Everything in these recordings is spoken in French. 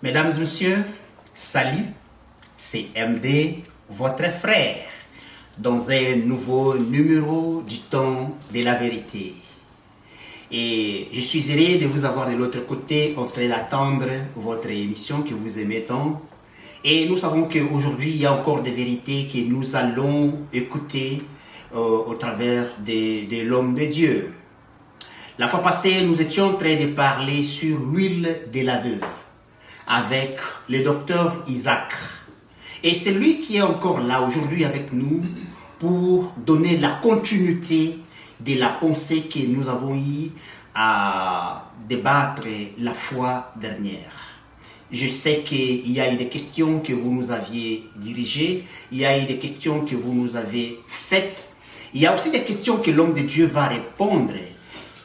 Mesdames et messieurs, salut, c'est MD, votre frère, dans un nouveau numéro du temps de la vérité. Et je suis heureux de vous avoir de l'autre côté en train d'attendre votre émission que vous aimez tant. Et nous savons qu'aujourd'hui, il y a encore des vérités que nous allons écouter au travers de l'homme de Dieu. La fois passée, nous étions en train de parler sur l'huile de la veuve avec le docteur Isaac. Et c'est lui qui est encore là aujourd'hui avec nous pour donner la continuité de la pensée que nous avons eu à débattre la fois dernière. Je sais qu'il y a eu des questions que vous nous aviez dirigées, il y a eu des questions que vous nous avez faites, il y a aussi des questions que l'homme de Dieu va répondre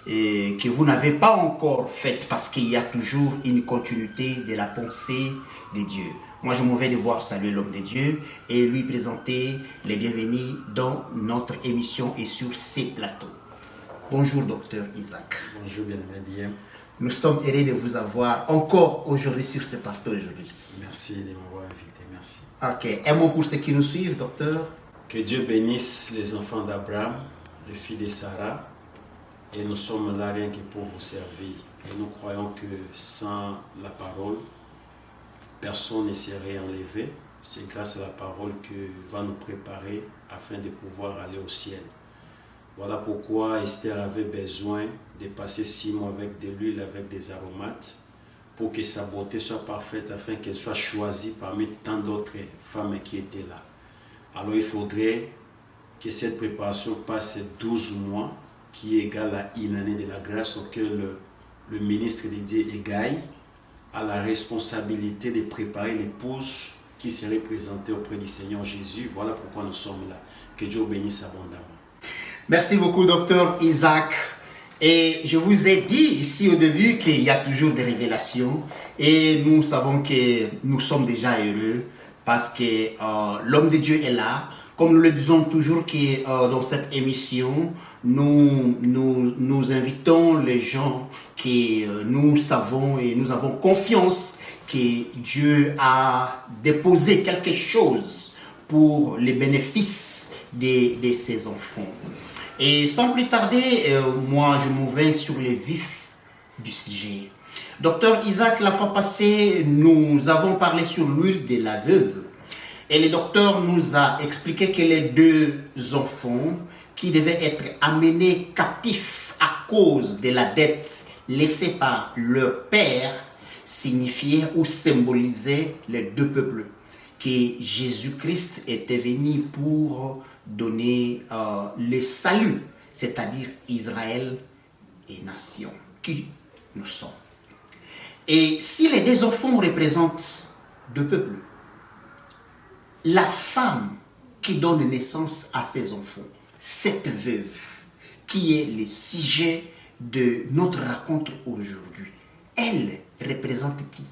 et que vous n'avez pas encore faites parce qu'il y a toujours une continuité de la pensée de Dieu. Moi, je m'en vais devoir saluer l'homme de Dieu et lui présenter les bienvenus dans notre émission et sur ces plateaux. Bonjour, docteur Isaac. Bonjour, bien-aimé Diem. Nous sommes heureux de vous avoir encore aujourd'hui sur ce plateau aujourd'hui. Merci de m'avoir invité, merci. Ok, un mot pour ceux qui nous suivent, docteur. Que Dieu bénisse les enfants d'Abraham, le fils de Sarah, et nous sommes là rien que pour vous servir. Et nous croyons que sans la parole, personne ne serait enlevé. C'est grâce à la parole que va nous préparer afin de pouvoir aller au ciel. Voilà pourquoi Esther avait besoin de passer 6 mois avec de l'huile, avec des aromates, pour que sa beauté soit parfaite, afin qu'elle soit choisie parmi tant d'autres femmes qui étaient là. Alors il faudrait que cette préparation passe 12 mois, qui est égal à une année de la grâce, auquel le ministre de Dieu Égaï a la responsabilité de préparer l'épouse qui serait présentée auprès du Seigneur Jésus. Voilà pourquoi nous sommes là. Que Dieu bénisse abondamment. Merci beaucoup, docteur Isaac. Et je vous ai dit ici au début qu'il y a toujours des révélations et nous savons que nous sommes déjà heureux parce que l'homme de Dieu est là. Comme nous le disons toujours que dans cette émission, nous invitons les gens que nous savons et nous avons confiance que Dieu a déposé quelque chose pour les bénéfices de ses enfants. Et sans plus tarder, moi je m'en vais sur le vif du sujet. Docteur Isaac, la fois passée, nous avons parlé sur l'huile de la veuve. Et le docteur nous a expliqué que les 2 enfants qui devaient être amenés captifs à cause de la dette laissée par leur père signifiaient ou symbolisaient les 2 peuples que Jésus-Christ était venu pour donner le salut, c'est-à-dire Israël et nation, qui nous sommes. Et si les 2 enfants représentent 2 peuples, la femme qui donne naissance à ses enfants, cette veuve, qui est le sujet de notre rencontre aujourd'hui, elle représente qui?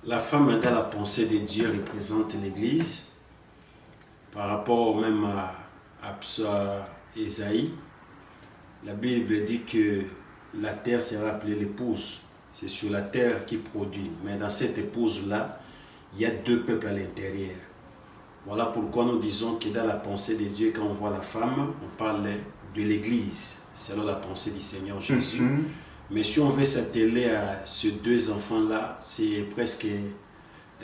La femme, dans la pensée de Dieu, représente l'Église. Par rapport même à Ésaïe, la Bible dit que la terre sera appelée l'épouse. C'est sur la terre qui produit. Mais dans cette épouse-là, il y a 2 peuples à l'intérieur. Voilà pourquoi nous disons que dans la pensée de Dieu, quand on voit la femme, on parle de l'Église, selon la pensée du Seigneur Jésus. Mais si on veut s'atteler à ces 2 enfants-là, c'est presque...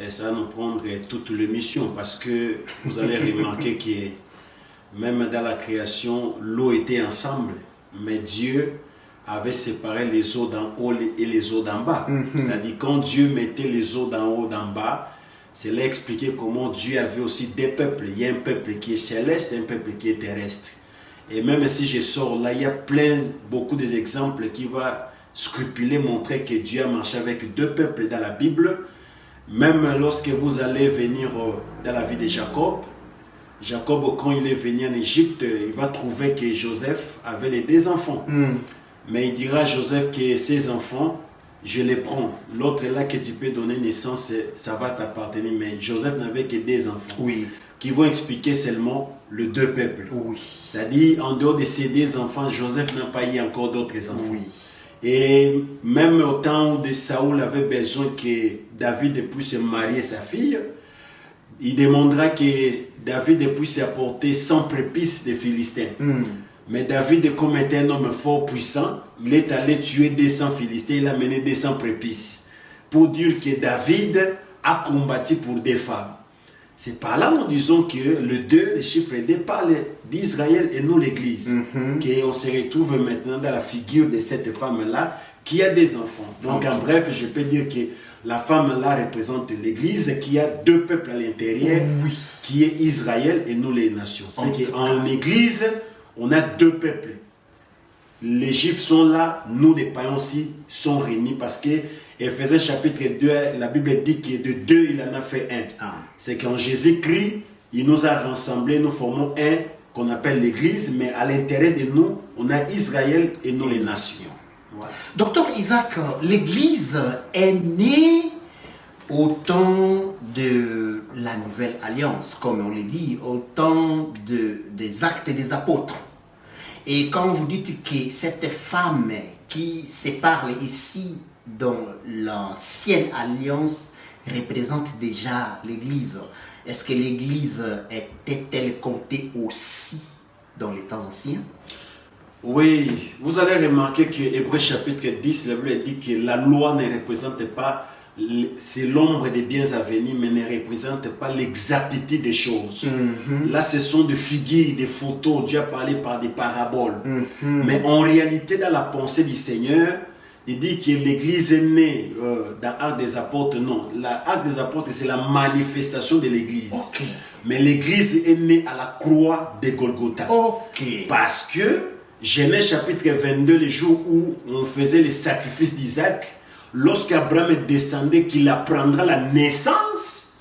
ça va nous prendre toute l'émission parce que vous allez remarquer que même dans la création, l'eau était ensemble, mais Dieu avait séparé les eaux d'en haut et les eaux d'en bas. C'est-à-dire quand Dieu mettait les eaux d'en haut, d'en bas, c'est là expliquer comment Dieu avait aussi 2 peuples. Il y a un peuple qui est céleste et un peuple qui est terrestre. Et même si je sors là, il y a beaucoup d'exemples qui vont scrupuler montrer que Dieu a marché avec 2 peuples dans la Bible. Même lorsque vous allez venir dans la vie de Jacob, quand il est venu en Égypte, il va trouver que Joseph avait les 2 enfants. Mais il dira à Joseph que ses enfants, je les prends. L'autre là que tu peux donner naissance, ça va t'appartenir. Mais Joseph n'avait que 2 enfants. Oui. Qui vont expliquer seulement le 2 peuples. Oui. C'est-à-dire, en dehors de ces 2 enfants, Joseph n'a pas eu encore d'autres enfants. Oui. Et même au temps où Saoul avait besoin que David puisse marier sa fille, il demandera que David puisse apporter 100 prépices des Philistins. Mais David, comme était un homme fort puissant, il est allé tuer 200 Philistins, il a mené 200 prépices. Pour dire que David a combattu pour des femmes. C'est par là nous disons que le 2, le chiffre 2 parle d'Israël et nous l'Église. Qu'on se retrouve maintenant dans la figure de cette femme-là qui a des enfants. Donc en bref, je peux dire que la femme-là représente l'Église qui a 2 peuples à l'intérieur, qui est Israël et nous les nations. C'est qu'en Église, on a 2 peuples. Les Juifs sont là, nous les païens aussi sont réunis parce que Éphésiens chapitre 2, la Bible dit que de 2 il en a fait 1. C'est qu'en Jésus-Christ, il nous a rassemblés, nous formons un qu'on appelle l'Église, mais à l'intérieur de nous, on a Israël et nous les nations. Voilà. Docteur Isaac, l'Église est née au temps de la Nouvelle Alliance, comme on le dit, au temps des actes des apôtres. Et quand vous dites que cette femme qui se parle ici dans l'ancienne alliance représente déjà l'Église, est-ce que l'Église était-elle comptée aussi dans les temps anciens? Oui, vous allez remarquer que Hébreux chapitre 10, la Bible dit que la loi ne représente pas, c'est l'ombre des biens à venir, mais ne représente pas l'exactitude des choses. Là, ce sont des figures, des photos, Dieu a parlé par des paraboles. Mais en réalité, dans la pensée du Seigneur, il dit que l'Église est née dans l'Acte des Apôtres. Non, l'Acte des Apôtres, c'est la manifestation de l'Église. Mais l'Église est née à la croix de Golgotha. Parce que Genèse chapitre 22, le jour où on faisait le sacrifice d'Isaac, lorsqu'Abraham descendait, qu'il apprendra la naissance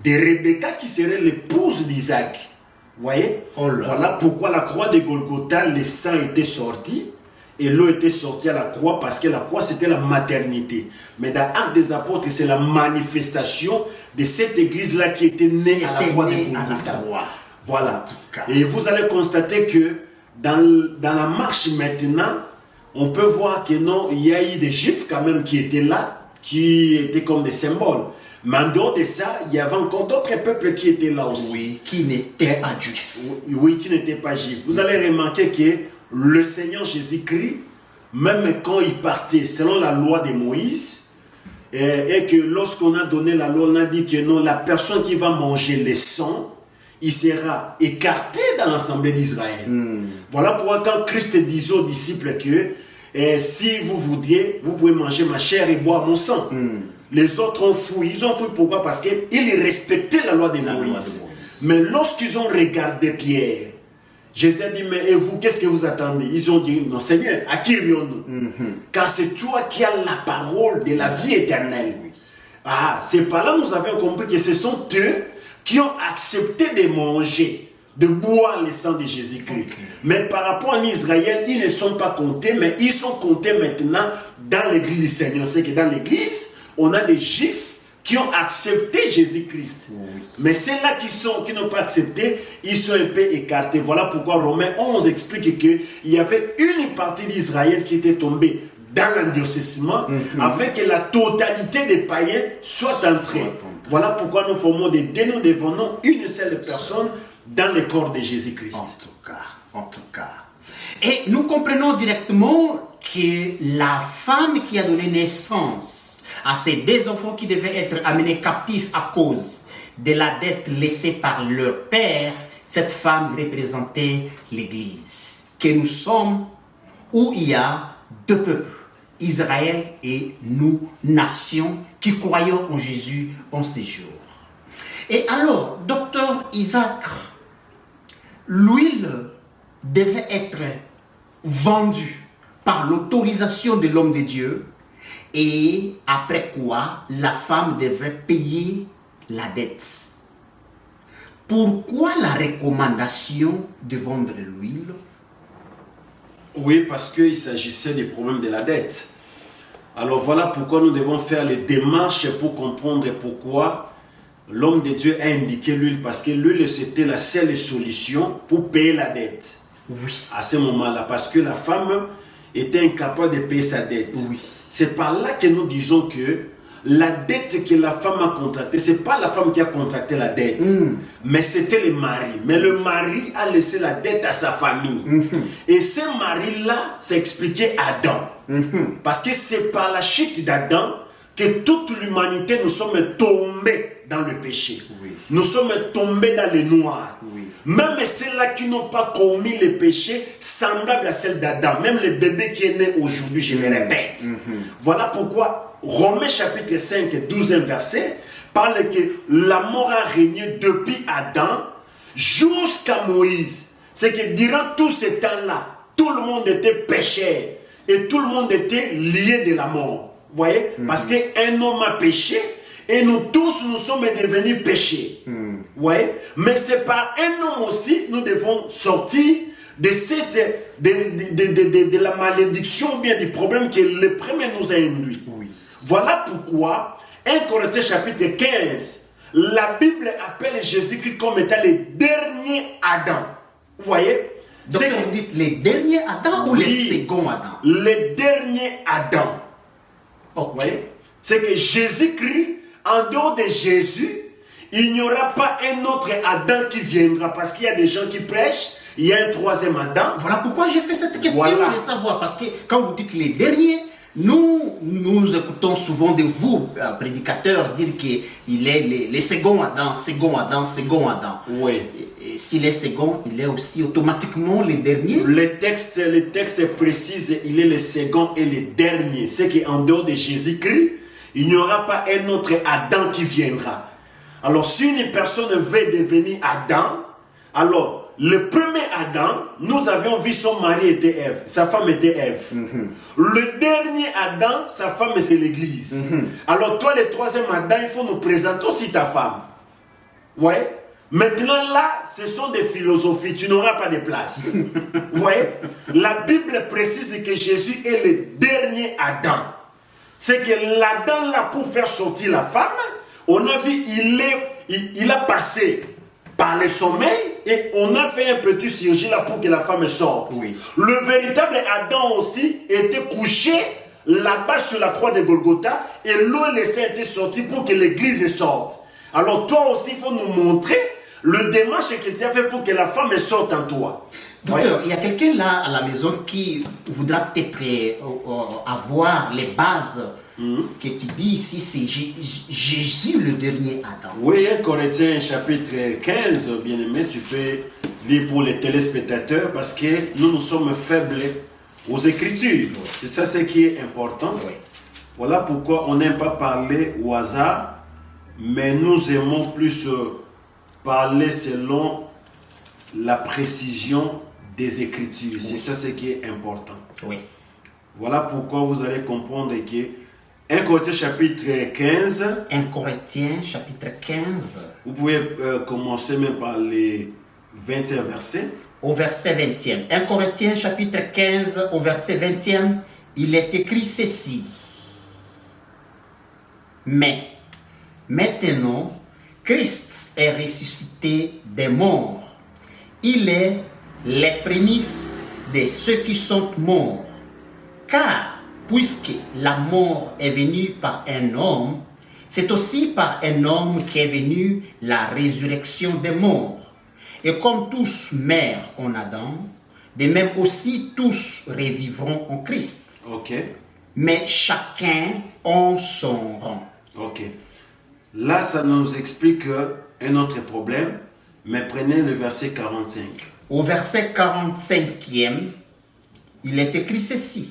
de Rebecca qui serait l'épouse d'Isaac. Vous voyez? Voilà pourquoi la croix de Golgotha, le sang était sorti. Et l'eau était sortie à la croix parce que la croix c'était la maternité. Mais dans l'Acte des Apôtres, c'est la manifestation de cette église-là qui était née à la croix de Golgotha. Voilà. Et vous allez constater que dans la marche maintenant, on peut voir que non, il y a eu des Juifs quand même qui étaient là, qui étaient comme des symboles. Mais en dehors de ça, il y avait encore d'autres peuples qui étaient là aussi. Oui, qui n'étaient pas juifs. Oui, qui n'étaient pas juifs. Vous allez remarquer que le Seigneur Jésus-Christ, même quand il partait selon la loi de Moïse, et que lorsqu'on a donné la loi, on a dit que non, la personne qui va manger le sang, il sera écarté dans l'assemblée d'Israël. Voilà pourquoi quand Christ disait aux disciples que si vous voudriez, vous pouvez manger ma chair et boire mon sang. Les autres ont fui. Ils ont fui pourquoi? Parce qu'ils respectaient la loi de Moïse. Mais lorsqu'ils ont regardé Pierre, Jésus a dit, mais et vous, qu'est-ce que vous attendez? Ils ont dit, non Seigneur, à qui irions-nous? Car c'est toi qui as la parole de la vie éternelle. C'est par là que nous avons compris que ce sont eux qui ont accepté de manger, de boire le sang de Jésus-Christ. Mais par rapport à Israël, ils ne sont pas comptés, mais ils sont comptés maintenant dans l'église du Seigneur. C'est que dans l'église, on a des Juifs qui ont accepté Jésus-Christ. Mais ceux-là qui n'ont pas accepté, ils sont un peu écartés. Voilà pourquoi Romains 11 explique qu'il y avait une partie d'Israël qui était tombée dans l'endurcissement, afin que la totalité des païens soit entrée. Voilà pourquoi nous formons nous devenons une seule personne dans le corps de Jésus-Christ. En tout cas. Et nous comprenons directement que la femme qui a donné naissance à ces 2 enfants qui devaient être amenés captifs à cause de la dette laissée par leur père, cette femme représentait l'Église. Que nous sommes où il y a 2 peuples, Israël et nous, nations, qui croyons en Jésus en ces jours. Et alors, docteur Isaac, l'huile devait être vendue par l'autorisation de l'homme de Dieu, et après quoi la femme devrait payer la dette. Pourquoi la recommandation de vendre l'huile? Oui, parce qu'il s'agissait des problèmes de la dette. Alors voilà pourquoi nous devons faire les démarches pour comprendre pourquoi l'homme de Dieu a indiqué l'huile, parce que l'huile c'était la seule solution pour payer la dette. À ce moment-là, parce que la femme, était incapable de payer sa dette. Oui. C'est par là que nous disons que la dette que la femme a contractée, ce n'est pas la femme qui a contracté la dette, mais c'était le mari. Mais le mari a laissé la dette à sa famille. Et ce mari-là, c'est expliqué Adam. Parce que c'est par la chute d'Adam que toute l'humanité, nous sommes tombés dans le péché. Oui. Nous sommes tombés dans le noir. Oui. Même ceux-là qui n'ont pas commis le péché semblable à celle d'Adam, même le bébé qui est né aujourd'hui, je le répète. Voilà pourquoi Romains chapitre 5, 12e verset parle que la mort a régné depuis Adam jusqu'à Moïse. C'est que durant tout ce temps-là, tout le monde était pécheur et tout le monde était lié de la mort. Vous voyez? Parce qu'un homme a péché et nous tous, nous sommes devenus péchés. Vous voyez? Mais c'est par un homme aussi, nous devons sortir de, de la malédiction ou bien du problème que le premier nous a induit. Oui. Voilà pourquoi, 1 Corinthiens chapitre 15, la Bible appelle Jésus-Christ comme étant le dernier Adam. Vous voyez? Donc vous dites les derniers Adam ou les seconds Adam? Le dernier Adam. Ok. Vous voyez? C'est que Jésus-Christ, en dehors de Jésus, il n'y aura pas un autre Adam qui viendra. Parce qu'il y a des gens qui prêchent, il y a un troisième Adam. Voilà pourquoi j'ai fait cette question Voilà. de savoir. Parce que quand vous dites les derniers, nous écoutons souvent de vous, prédicateurs, dire qu'il est les seconds Adam, second Adam, second Adam. Oui. Et s'il est second, il est aussi automatiquement le dernier. Le texte précise, il est le second et le dernier. C'est qu'en dehors de Jésus-Christ, il n'y aura pas un autre Adam qui viendra. Alors, si une personne veut devenir Adam, alors, le premier Adam, nous avions vu son mari était Ève, sa femme était Ève. Le dernier Adam, sa femme c'est l'Église. Alors toi, le troisième Adam, il faut nous présenter aussi ta femme. Ouais. Maintenant là, ce sont des philosophies, tu n'auras pas de place. Ouais. La Bible précise que Jésus est le dernier Adam. C'est que l'Adam là, pour faire sortir la femme, on a vu, il a passé par le sommeil et on a fait un petit chirurgie là pour que la femme sorte. Oui. Le véritable Adam aussi était couché là-bas sur la croix de Golgotha et l'eau et le sang étaient sortis pour que l'église sorte. Alors toi aussi, il faut nous montrer le démarche que tu as fait pour que la femme sorte en toi. Docteur, il y a quelqu'un là à la maison qui voudra peut-être avoir les bases que tu dis ici, c'est Jésus le dernier Adam. Oui, 1 Corinthiens chapitre 15, bien-aimé, tu peux lire pour les téléspectateurs parce que nous sommes faibles aux Écritures. Oui. C'est ça ce qui est important. Oui. Voilà pourquoi on n'aime pas parler au hasard, mais nous aimons plus parler selon la précision des Écritures. Oui. C'est ça ce qui est important. Oui. Voilà pourquoi vous allez comprendre que 1 Corinthiens chapitre 15. 1 Corinthiens chapitre 15. Vous pouvez commencer même par les 20e versets. Au verset 20e. 1 Corinthiens chapitre 15 au verset 20e, il est écrit ceci. Mais maintenant, Christ est ressuscité des morts. Il est les prémices de ceux qui sont morts. Car puisque la mort est venue par un homme, c'est aussi par un homme qu'est venue la résurrection des morts. Et comme tous meurent en Adam, de même aussi tous revivront en Christ. Ok. Mais chacun en son rang. Ok. Là, ça nous explique un autre problème, mais prenez le verset 45. Au verset 45e, il est écrit ceci.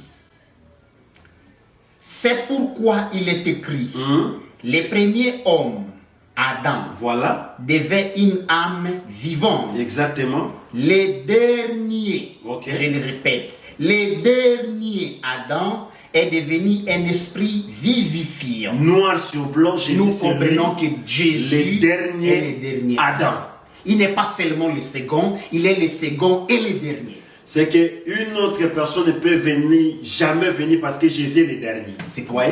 C'est pourquoi il est écrit, les premiers hommes, Adam, Voilà. devait une âme vivante. Exactement. Les derniers, Ok. je le répète, les derniers Adam est devenu un esprit vivifiant. Noir sur blanc, Jésus, Nous c'est comprenons que lui, Jésus le dernier est le dernier Adam. Il n'est pas seulement le second, il est le second et le dernier. C'est qu'une autre personne ne peut jamais venir parce que Jésus est le dernier. C'est quoi?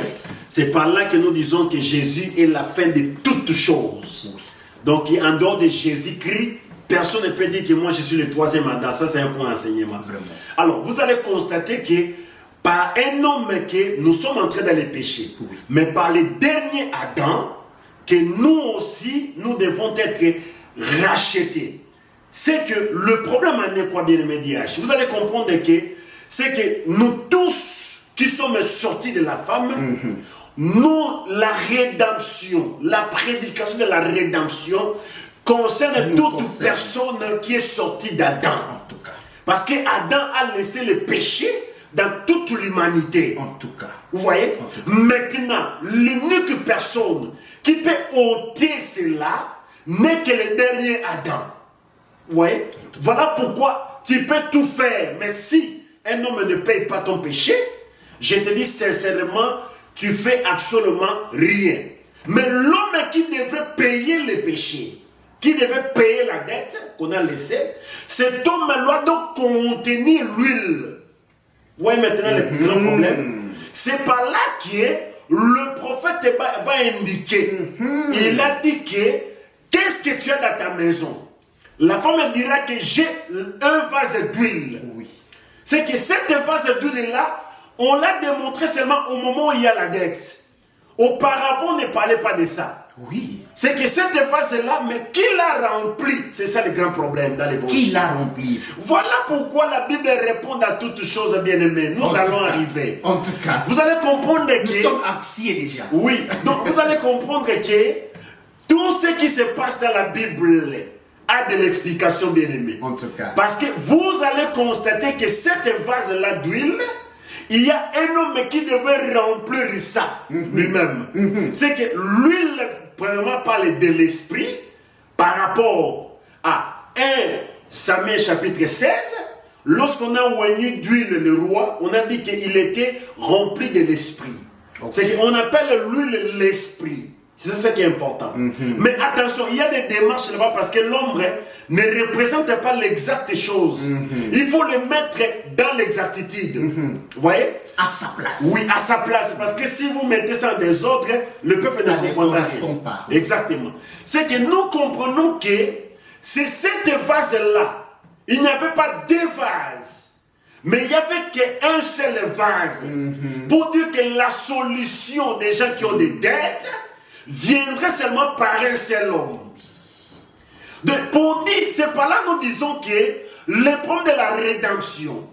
C'est par là que nous disons que Jésus est la fin de toutes choses. Donc, en dehors de Jésus-Christ, personne ne peut dire que moi je suis le troisième Adam. Ça, c'est un faux enseignement. Vraiment. Alors, vous allez constater que par un homme que nous sommes en train d'aller pécher. Oui. Mais par le dernier Adam, que nous aussi, nous devons être rachetés. C'est que le problème en est quoi, bien aimé DH? Vous allez comprendre que c'est que nous tous qui sommes sortis de la femme, nous, la rédemption, la prédication de la rédemption concerne toute personne qui est sortie d'Adam. En tout cas. Parce que Adam a laissé le péché dans toute l'humanité. En tout cas. Vous voyez? Maintenant, l'unique personne qui peut ôter cela n'est que le dernier Adam. Vous voyez? Voilà pourquoi tu peux tout faire. Mais si un homme ne paye pas ton péché, je te dis sincèrement, tu fais absolument rien. Mais l'homme qui devrait payer le péché, qui devait payer la dette qu'on a laissée, cet homme-là doit contenir l'huile. Vous voyez maintenant le grand problème? C'est par là que le prophète va indiquer. Il a dit que, qu'est-ce que tu as dans ta maison? La femme dira que j'ai un vase d'huile. Oui. C'est que cette vase d'huile-là, on l'a démontré seulement au moment où il y a la dette. Auparavant, on ne parlait pas de ça. Oui. C'est que cette vase-là, mais qui l'a rempli? C'est ça le grand problème dans l'évangile. Qui l'a rempli? Voilà pourquoi la Bible répond à toutes choses, bien-aimées. Nous allons arriver. En tout cas. Vous allez comprendre que... Nous sommes axiés déjà. Oui. Donc, vous allez comprendre que tout ce qui se passe dans la Bible a de l'explication, bien-aimée. En tout cas. Parce que vous allez constater que cette vase-là d'huile, il y a un homme qui devait remplir ça lui-même. C'est que l'huile, premièrement, parle de l'esprit par rapport à 1 Samuel chapitre 16. Lorsqu'on a oigné d'huile le roi, on a dit qu'il était rempli de l'esprit. Okay. C'est qu'on appelle l'huile l'esprit. C'est ça qui est important. Mais attention, il y a des démarches là-bas parce que l'ombre ne représente pas l'exacte chose. Il faut le mettre dans l'exactitude. Vous voyez? À sa place. Oui, à sa place. Parce que si vous mettez ça en désordre, le peuple ne comprendra rien. Exactement. C'est que nous comprenons que c'est cette vase-là. Il n'y avait pas deux vases. Mais il n'y avait qu'un seul vase. Pour dire que la solution des gens qui ont des dettes viendrait seulement par un seul homme. Pour dire, c'est par là nous disons que le problème de la rédemption,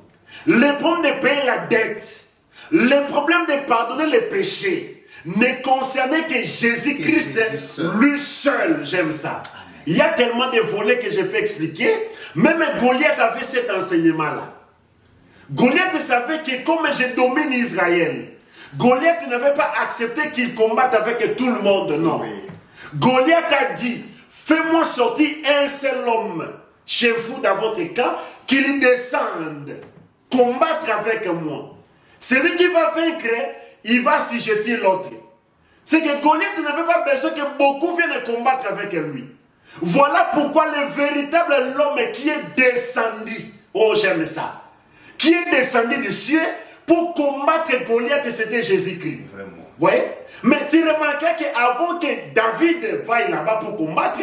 le problème de payer la dette, le problème de pardonner les péchés ne concernait que Jésus-Christ lui seul. J'aime ça. Il y a tellement de volets que je peux expliquer. Même Goliath avait cet enseignement-là. Goliath savait que comme je domine Israël, Goliath n'avait pas accepté qu'il combatte avec tout le monde, non. Oui. Goliath a dit, fais-moi sortir un seul homme chez vous dans votre camp, qu'il descende, combattre avec moi. Celui qui va vaincre, il va assujettir l'autre. C'est que Goliath n'avait pas besoin que beaucoup viennent combattre avec lui. Voilà pourquoi le véritable homme qui est descendu, oh j'aime ça, qui est descendu du ciel, pour combattre Goliath, c'était Jésus-Christ. Vraiment. Vous voyez? Mais tu remarquais qu'avant que David vaille là-bas pour combattre,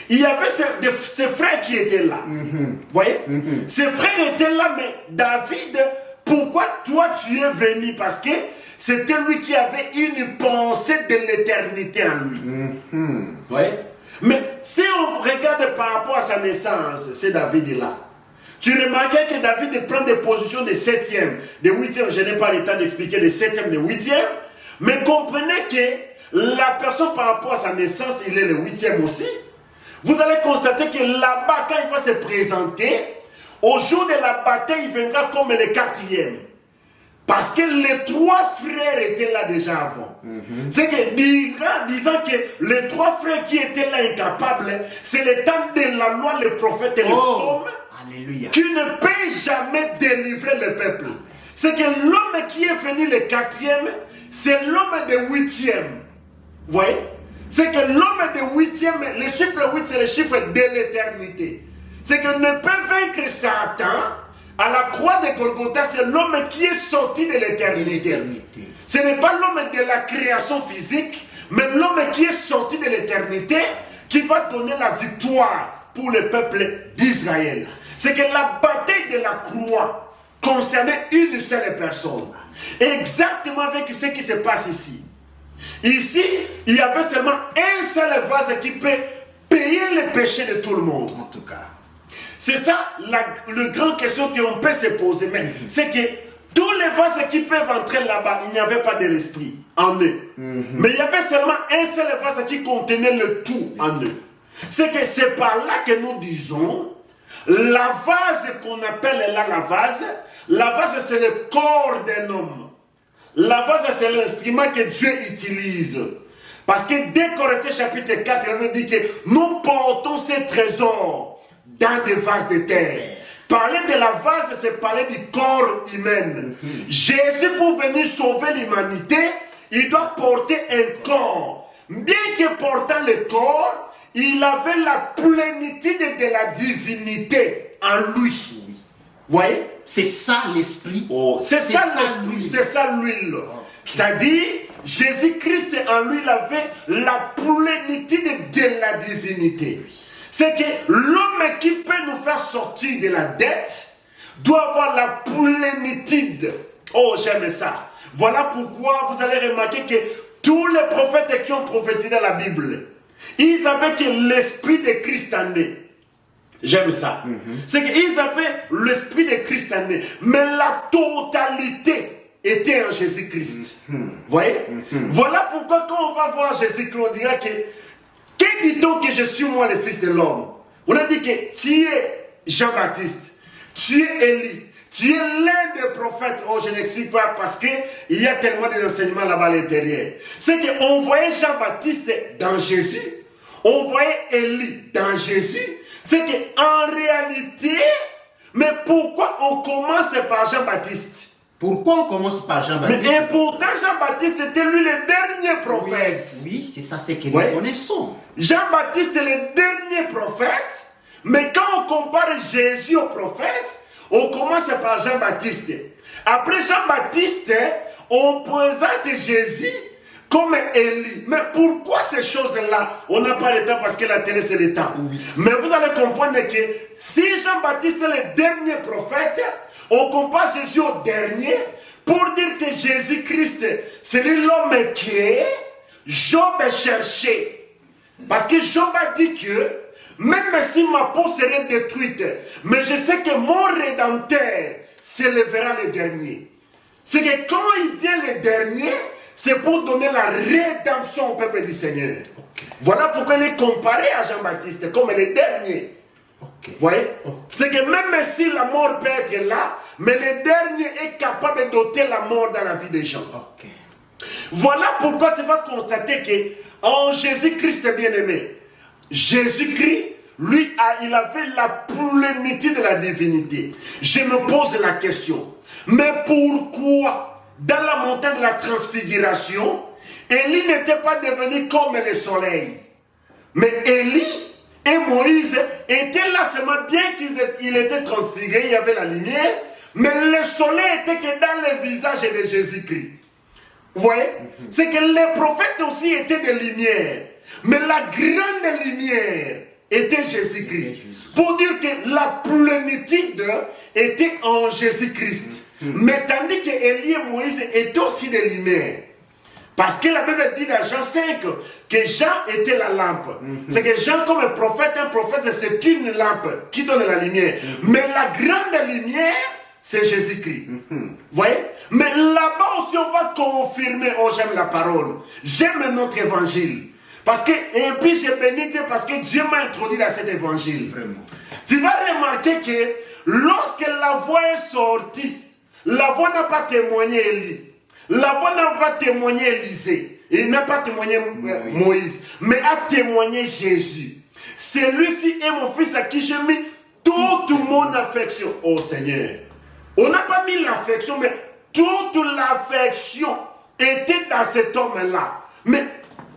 il y avait ses frères qui étaient là. Vous voyez? Ses frères étaient là, mais David, pourquoi toi tu es venu? Parce que c'était lui qui avait une pensée de l'éternité en lui. Vous voyez? Mais si on regarde par rapport à sa naissance, c'est David là. Tu remarquais que David prend des positions de 7e, de 8e, je n'ai pas le temps d'expliquer de 7e, de 8e, mais comprenez que la personne par rapport à sa naissance, il est le 8e aussi. Vous allez constater que là-bas, quand il va se présenter, au jour de la bataille, il viendra comme le 4e. Parce que les 3 frères étaient là déjà avant. C'est que, disant que les 3 frères qui étaient là incapables, c'est le temps de la loi, les prophètes et les psaumes. Alléluia. Qui ne peut jamais délivrer le peuple. C'est que l'homme qui est venu le 4e, c'est l'homme de 8e. Vous voyez? C'est que l'homme de 8e, le chiffre 8, c'est le chiffre de l'éternité. C'est que ne peut vaincre Satan à la croix de Golgotha, c'est l'homme qui est sorti de l'éternité. Ce n'est pas l'homme de la création physique, mais l'homme qui est sorti de l'éternité qui va donner la victoire pour le peuple d'Israël. C'est que la bataille de la croix concernait une seule personne. Exactement avec ce qui se passe ici. Ici, il y avait seulement un seul vase qui peut payer les péchés de tout le monde. En tout cas. C'est ça la grande question qu'on peut se poser. C'est que tous les vases qui peuvent entrer là-bas, il n'y avait pas de l'esprit en eux. Mais il y avait seulement un seul vase qui contenait le tout en eux. C'est que c'est par là que nous disons, la vase qu'on appelle là la vase c'est le corps d'un homme. La vase c'est l'instrument que Dieu utilise. Parce que dès Corinthiens chapitre 4, il nous dit que nous portons ces trésors dans des vases de terre. Parler de la vase, c'est parler du corps humain. Jésus, pour venir sauver l'humanité, il doit porter un corps. Bien que portant le corps, il avait la plénitude de la divinité en lui. Vous voyez? C'est ça l'esprit. C'est ça l'esprit, c'est ça l'huile. C'est-à-dire, Jésus-Christ en lui, il avait la plénitude de la divinité. C'est que l'homme qui peut nous faire sortir de la dette doit avoir la plénitude. Oh, j'aime ça. Voilà pourquoi vous allez remarquer que tous les prophètes qui ont prophétisé dans la Bible, ils avaient que l'esprit de Christ en eux. J'aime ça. C'est qu'ils avaient l'esprit de Christ en eux. Mais la totalité était en Jésus-Christ. Vous voyez? Voilà pourquoi quand on va voir Jésus-Christ, on dira que dit-on que je suis moi le fils de l'homme? On a dit que tu es Jean-Baptiste, tu es Élie, tu es l'un des prophètes. Oh, je n'explique pas parce qu'il y a tellement d'enseignements là-bas à l'intérieur. C'est qu'on voyait Jean-Baptiste dans Jésus, on voyait Élie dans Jésus. C'est qu'en réalité, mais pourquoi on commence par Jean-Baptiste? Pourquoi on commence par Jean-Baptiste? Et pourtant, Jean-Baptiste était lui le dernier prophète. Oui, c'est ça, c'est que nous connaissons. Jean-Baptiste est le dernier prophète, mais quand on compare Jésus au prophète, on commence par Jean-Baptiste. Après Jean-Baptiste, on présente Jésus comme Élie. Mais pourquoi ces choses-là? On n'a pas le temps parce que la télé c'est le temps. Oui. Mais vous allez comprendre que si Jean-Baptiste est le dernier prophète, on compare Jésus au dernier pour dire que Jésus-Christ, c'est l'homme qui est Job cherché. Parce que Job a dit que même si ma peau serait détruite, mais je sais que mon Rédempteur s'élèvera le dernier. C'est que quand il vient le dernier, c'est pour donner la rédemption au peuple du Seigneur. Okay. Voilà pourquoi il est comparé à Jean-Baptiste comme le dernier. Okay. Vous voyez? Okay. C'est que même si la mort peut être là, mais le dernier est capable de doter la mort dans la vie des gens. Okay. Voilà pourquoi tu vas constater que en Jésus-Christ bien-aimé, Jésus-Christ, lui, il avait la plénitude de la divinité. Je me pose la question, mais pourquoi dans la montagne de la transfiguration, Élie n'était pas devenu comme le soleil? Mais Élie et Moïse étaient là seulement, bien qu'ils étaient transfigurés, il y avait la lumière, mais le soleil était que dans le visage de Jésus-Christ. Vous voyez? C'est que les prophètes aussi étaient des lumières. Mais la grande lumière était Jésus-Christ. Pour dire que la plénitude était en Jésus-Christ. Mais tandis que Élie et Moïse étaient aussi des lumières. Parce que la Bible dit dans Jean 5 que Jean était la lampe. C'est que Jean comme un prophète c'est une lampe qui donne la lumière. Mais la grande lumière, c'est Jésus-Christ. Vous voyez? Mais là-bas aussi, on va confirmer. Oh, j'aime la parole. J'aime notre évangile. Parce que, et puis je bénis Dieu parce que Dieu m'a introduit dans cet évangile. Vraiment. Tu vas remarquer que lorsque la voix est sortie, la voix n'a pas témoigné Élie. La voix n'a pas témoigné Élisée. Il n'a pas témoigné Moïse. Mais a témoigné Jésus. Celui-ci est mon fils à qui j'ai mis toute mon affection. Oh Seigneur. On n'a pas mis l'affection, mais toute l'affection était dans cet homme-là. Mais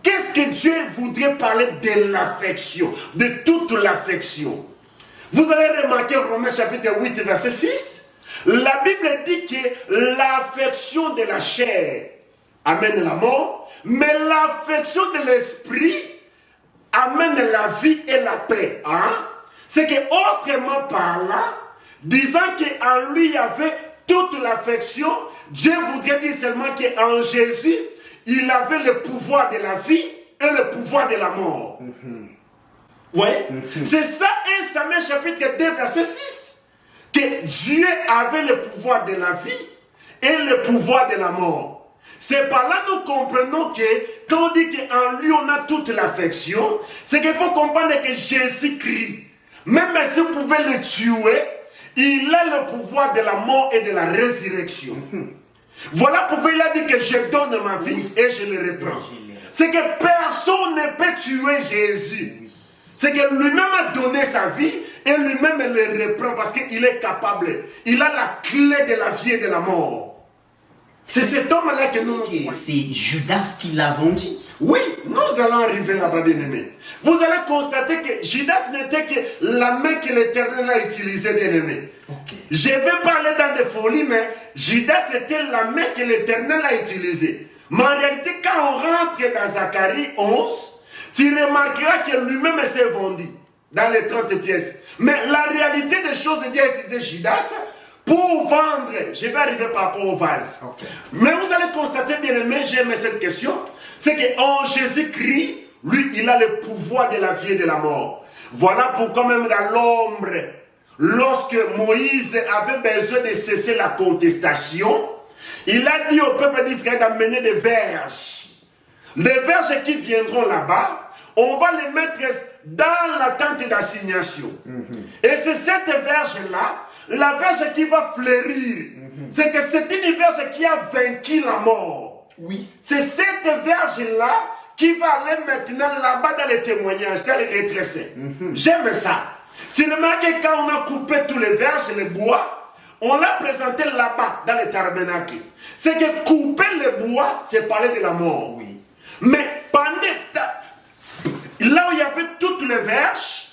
qu'est-ce que Dieu voudrait parler de l'affection, de toute l'affection? Vous allez remarquer Romains chapitre 8, verset 6. La Bible dit que l'affection de la chair amène la mort, mais l'affection de l'esprit amène la vie et la paix. Hein? C'est que autrement par là, disant qu'en lui il y avait toute l'affection, Dieu voudrait dire seulement qu'en Jésus, il avait le pouvoir de la vie et le pouvoir de la mort. Vous voyez? C'est ça, 1 Samuel chapitre 2, verset 6. Que Dieu avait le pouvoir de la vie et le pouvoir de la mort. C'est par là que nous comprenons que quand on dit qu'en lui on a toute l'affection, c'est qu'il faut comprendre que Jésus-Christ, même si vous pouvez le tuer, il a le pouvoir de la mort et de la résurrection. Voilà pourquoi il a dit que je donne ma vie et je le reprends. C'est que personne ne peut tuer Jésus. C'est que lui-même a donné sa vie et lui-même le reprend parce qu'il est capable. Il a la clé de la vie et de la mort. C'est cet homme-là que nous voyons. C'est Judas qui l'a vendu. Oui, nous allons arriver là-bas, bien-aimé. Vous allez constater que Judas n'était que la main que l'Éternel a utilisée, bien-aimé. Je vais parler dans des folies, mais Judas était la main que l'Éternel a utilisée. Mais en réalité, quand on rentre dans Zacharie 11, tu remarqueras que lui-même s'est vendu dans les 30 pièces. Mais la réalité des choses, Dieu a utilisé Judas pour vendre. Je vais arriver par rapport au vase. Mais vous allez constater, bien-aimé, j'aime cette question, c'est qu'en Jésus-Christ, lui, il a le pouvoir de la vie et de la mort. Voilà pourquoi même dans l'ombre, lorsque Moïse avait besoin de cesser la contestation, il a dit au peuple d'Israël d'amener des verges. Les verges qui viendront là-bas, on va les mettre dans la tente d'assignation. Et c'est cette verge-là, la verge qui va fleurir. C'est que c'est une verge qui a vaincu la mort. Oui. C'est cette verge-là qui va aller maintenant là-bas dans les témoignages, dans les retraités. J'aime ça. Tu remarques que quand on a coupé tous les verges, les bois, on l'a présenté là-bas dans les tabernacles. C'est que couper le bois, c'est parler de la mort. Oui. Mais pendant là où il y avait toutes les verges,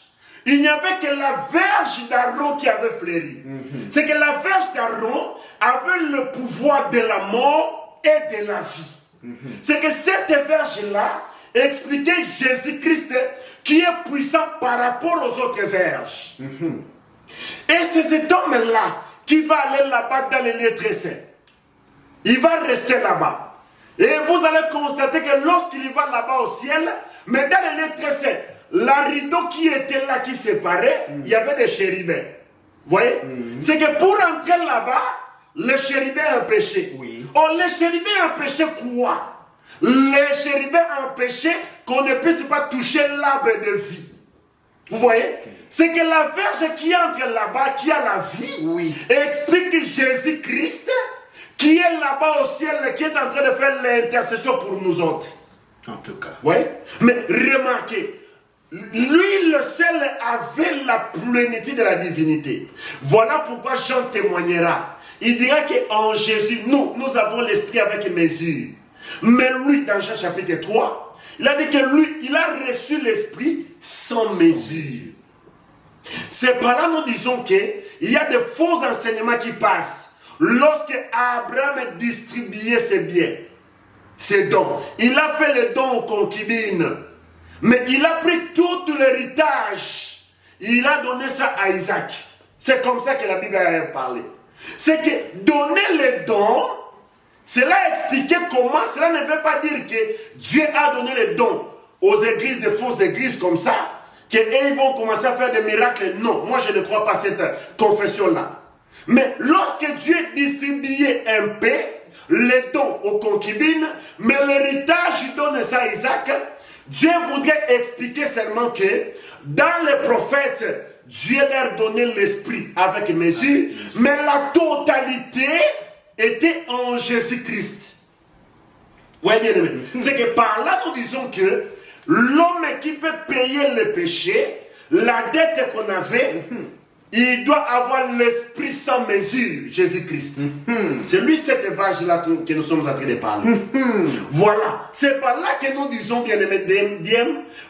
il n'y avait que la verge d'Aaron qui avait fleuri. C'est que la verge d'Aaron avait le pouvoir de la mort et de la vie. C'est que cette verge-là expliquait Jésus-Christ qui est puissant par rapport aux autres verges. Et c'est cet homme-là qui va aller là-bas dans les lieux très saints. Il va rester là-bas. Et vous allez constater que lorsqu'il va là-bas au ciel, mais dans les lieux très saints, la rideau qui était là, qui séparait, il y avait des chérubins. Vous voyez? C'est que pour entrer là-bas, les chérubins empêchaient. Oh, les chérubins empêchaient quoi? Les chérubins empêchaient qu'on ne puisse pas toucher l'arbre de vie. Vous voyez? C'est que la verge qui entre là-bas, qui a la vie, explique Jésus-Christ qui est là-bas au ciel, qui est en train de faire l'intercession pour nous autres. En tout cas. Oui. Mais remarquez, lui le seul avait la plénitude de la divinité. Voilà pourquoi Jean témoignera. Il dira qu'en Jésus, nous avons l'esprit avec mesure. Mais lui, dans Jean chapitre 3, il a dit que lui, il a reçu l'esprit sans mesure. C'est par là nous disons qu'il y a de faux enseignements qui passent. Lorsque Abraham distribuait ses biens, ses dons, il a fait les dons aux concubines, mais il a pris tout l'héritage, il a donné ça à Isaac. C'est comme ça que la Bible a parlé. C'est que donner les dons, cela expliquait comment, cela ne veut pas dire que Dieu a donné les dons aux églises, des fausses églises comme ça, qu'ils vont commencer à faire des miracles. Non, moi je ne crois pas à cette confession-là. Mais lorsque Dieu distribuait un peu, les dons aux concubines, mais l'héritage, il donne ça à Isaac, Dieu voudrait expliquer seulement que dans les prophètes, Dieu leur donnait l'esprit avec mesure, mais la totalité était en Jésus-Christ. Oui, bien aimé. C'est que par là, nous disons que l'homme qui peut payer le péché, la dette qu'on avait, il doit avoir l'esprit sans mesure, Jésus-Christ. C'est lui cette vache-là que nous sommes en train de parler. Voilà. C'est par là que nous disons, bien-aimé,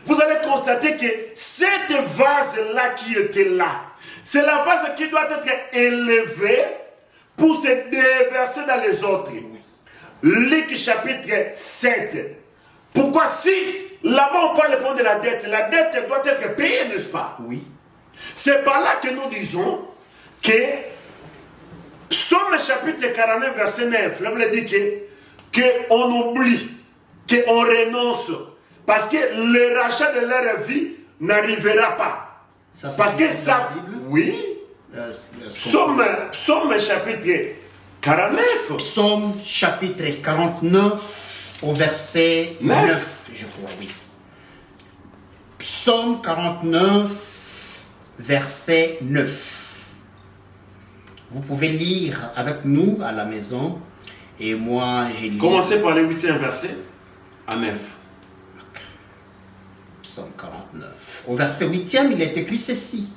vous allez constater que cette vase-là qui était là, c'est la vase qui doit être élevée pour se déverser dans les autres. Luc chapitre 7. Pourquoi si là-bas on parle de la dette doit être payée, n'est-ce pas? Oui. C'est par là que nous disons que Psaume chapitre 49, verset 9, la Bible dit qu'on oublie, qu'on renonce, parce que le rachat de leur vie n'arrivera pas. Ça, parce que ça, oui, Psaume chapitre 49. Psaume chapitre 49 au verset 9, je crois, oui. Psaume 49, verset 9. Vous pouvez lire avec nous à la maison. Et moi, j'ai lu. Commencez par le 8e verset à 9. Psaume 49. Au verset 8e, il est écrit ceci.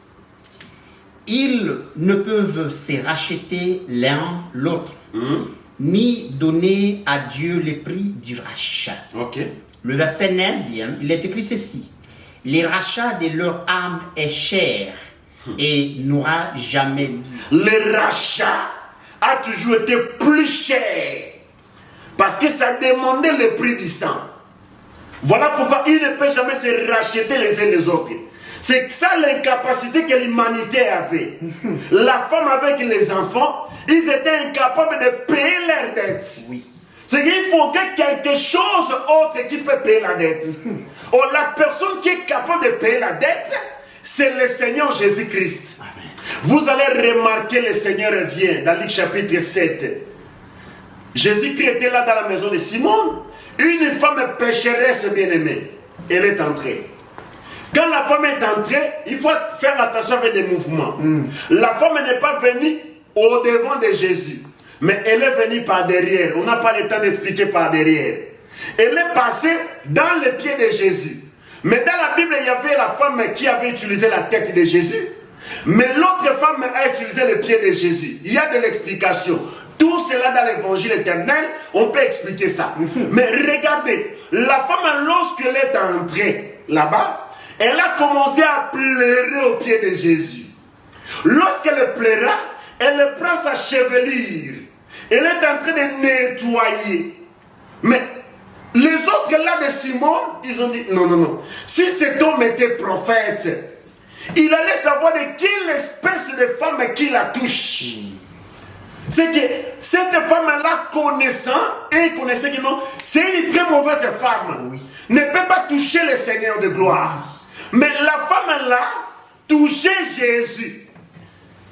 Ils ne peuvent se racheter l'un l'autre, ni donner à Dieu le prix du rachat. Ok. Le verset 9e, il est écrit ceci. Les rachats de leur âme est cher et n'aura jamais lieu. Le rachat a toujours été plus cher parce que ça demandait le prix du sang. Voilà pourquoi il ne peut jamais se racheter les uns les autres. C'est ça l'incapacité que l'humanité avait. La femme avec les enfants, ils étaient incapables de payer leurs dettes. Oui. C'est qu'il faut que quelque chose autre qui peut payer la dette. Or, la personne qui est capable de payer la dette, c'est le Seigneur Jésus-Christ. Vous allez remarquer, le Seigneur revient dans Luc chapitre 7. Jésus-Christ était là dans la maison de Simon. Une femme pécheresse bien-aimée. Elle est entrée. Quand la femme est entrée, il faut faire attention avec des mouvements. La femme n'est pas venue au devant de Jésus, mais elle est venue par derrière. On n'a pas le temps d'expliquer par derrière. Elle est passée dans les pieds de Jésus. Mais dans la Bible, il y avait la femme qui avait utilisé la tête de Jésus. Mais l'autre femme a utilisé les pieds de Jésus. Il y a de l'explication. Tout cela dans l'évangile éternel, on peut expliquer ça. Mais regardez, la femme, lorsqu'elle est entrée là-bas, elle a commencé à pleurer aux pieds de Jésus. Lorsqu'elle pleura, elle prend sa chevelure. Elle est en train de nettoyer. Mais les autres là de Simon, ils ont dit, non. Si cet homme était prophète, il allait savoir de quelle espèce de femme qui la touche. C'est que cette femme-là connaissant, et connaissait que non, c'est une très mauvaise femme. Ne peut pas toucher le Seigneur de gloire. Mais la femme-là touchait Jésus.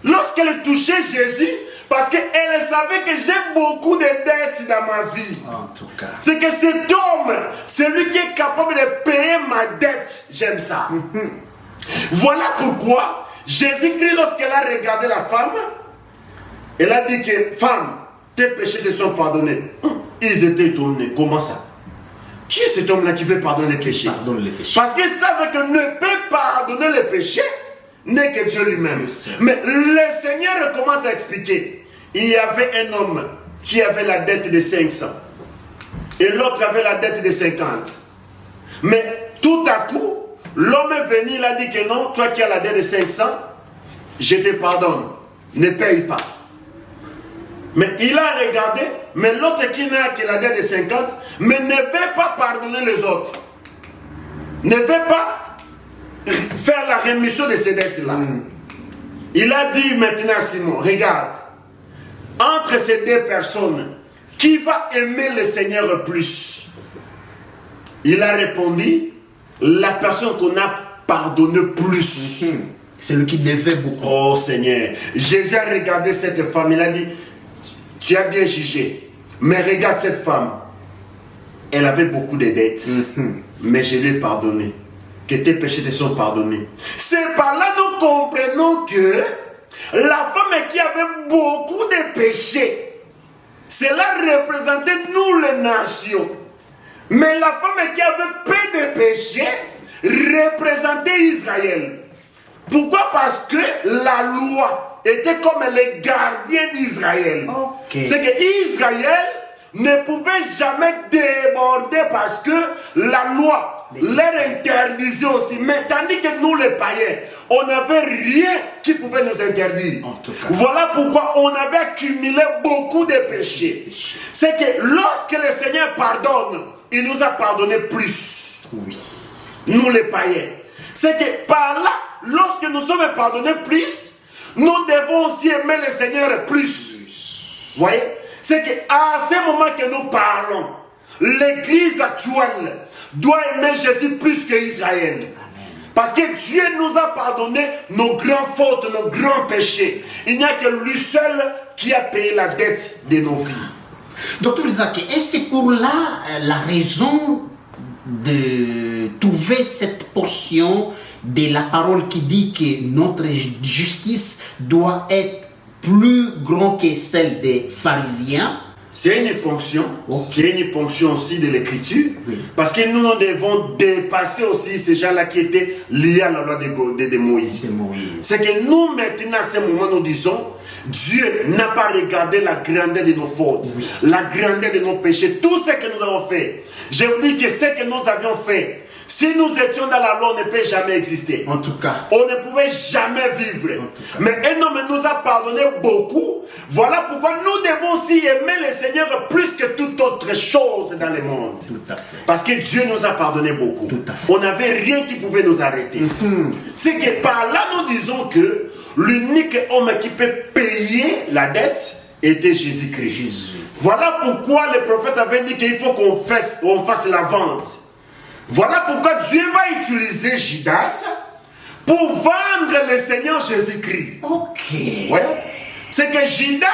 Lorsqu'elle touchait Jésus, parce qu'elle savait que j'ai beaucoup de dettes dans ma vie. En tout cas. C'est que cet homme, c'est lui qui est capable de payer ma dette. J'aime ça. Voilà pourquoi Jésus-Christ, lorsqu'elle a regardé la femme, elle a dit que, femme, tes péchés te sont pardonnés. Ils étaient étonnés. Comment ça? Qui est cet homme-là qui peut pardonner les péchés? Pardonne les péchés. Parce qu'ils savent que ne peut pardonner les péchés n'est que Dieu lui-même. Mais le Seigneur commence à expliquer. Il y avait un homme qui avait la dette de 500. Et l'autre avait la dette de 50. Mais tout à coup, l'homme est venu, il a dit que non, toi qui as la dette de 500, je te pardonne. Ne paye pas. Mais il a regardé, mais l'autre qui n'a que la dette de 50, mais ne veut pas pardonner les autres. Ne veut pas faire la rémission de ces dettes-là. Il a dit maintenant à Simon, regarde, entre ces deux personnes, qui va aimer le Seigneur plus? Il a répondu, la personne qu'on a pardonné plus. Celui qui devait beaucoup. Oh Seigneur, Jésus a regardé cette femme, il a dit, tu as bien jugé, mais regarde cette femme, elle avait beaucoup de dettes, mais je lui ai pardonné, que tes péchés te sont pardonnés. C'est par là nous comprenons que la femme qui avait beaucoup de péchés, cela représentait nous les nations. Mais la femme qui avait peu de péchés représentait Israël. Pourquoi? Parce que la loi était comme les gardiens d'Israël. C'est que Israël ne pouvait jamais déborder parce que la loi leur interdisait aussi. Mais tandis que nous les païens, on n'avait rien qui pouvait nous interdire. Voilà pourquoi on avait accumulé beaucoup de péchés. C'est que lorsque le Seigneur pardonne, il nous a pardonné plus. Nous les païens. C'est que par là, lorsque nous sommes pardonnés plus, nous devons aussi aimer le Seigneur plus. Voyez? C'est qu'à ce moment que nous parlons, l'église actuelle doit aimer Jésus plus qu'Israël. Parce que Dieu nous a pardonné nos grandes fautes, nos grands péchés. Il n'y a que lui seul qui a payé la dette de nos vies. Docteur Isaac, et c'est pour là la raison de trouver cette portion de la parole qui dit que notre justice doit être plus grande que celle des pharisiens. C'est une fonction, c'est une fonction aussi de l'écriture, Oui. parce que nous devons dépasser aussi ces gens-là qui étaient liés à la loi de Moïse. C'est Moïse. C'est que nous maintenant, à ce moment, nous disons, Dieu n'a pas regardé la grandeur de nos fautes, Oui. la grandeur de nos péchés, tout ce que nous avons fait. Je vous dis que ce que nous avions fait, si nous étions dans la loi, on ne peut jamais exister. En tout cas. On ne pouvait jamais vivre. Mais un homme nous a pardonné beaucoup. Voilà pourquoi nous devons aussi aimer le Seigneur plus que toute autre chose dans le monde. Tout à fait. Parce que Dieu nous a pardonné beaucoup. Tout à fait. On n'avait rien qui pouvait nous arrêter. C'est que par là, nous disons que l'unique homme qui peut payer la dette était Jésus-Christ. Jésus. Voilà pourquoi le prophète avait dit qu'il faut qu'on fasse la vente. Voilà pourquoi Dieu va utiliser Judas pour vendre le Seigneur Jésus-Christ. Ok. Ouais. C'est que Judas,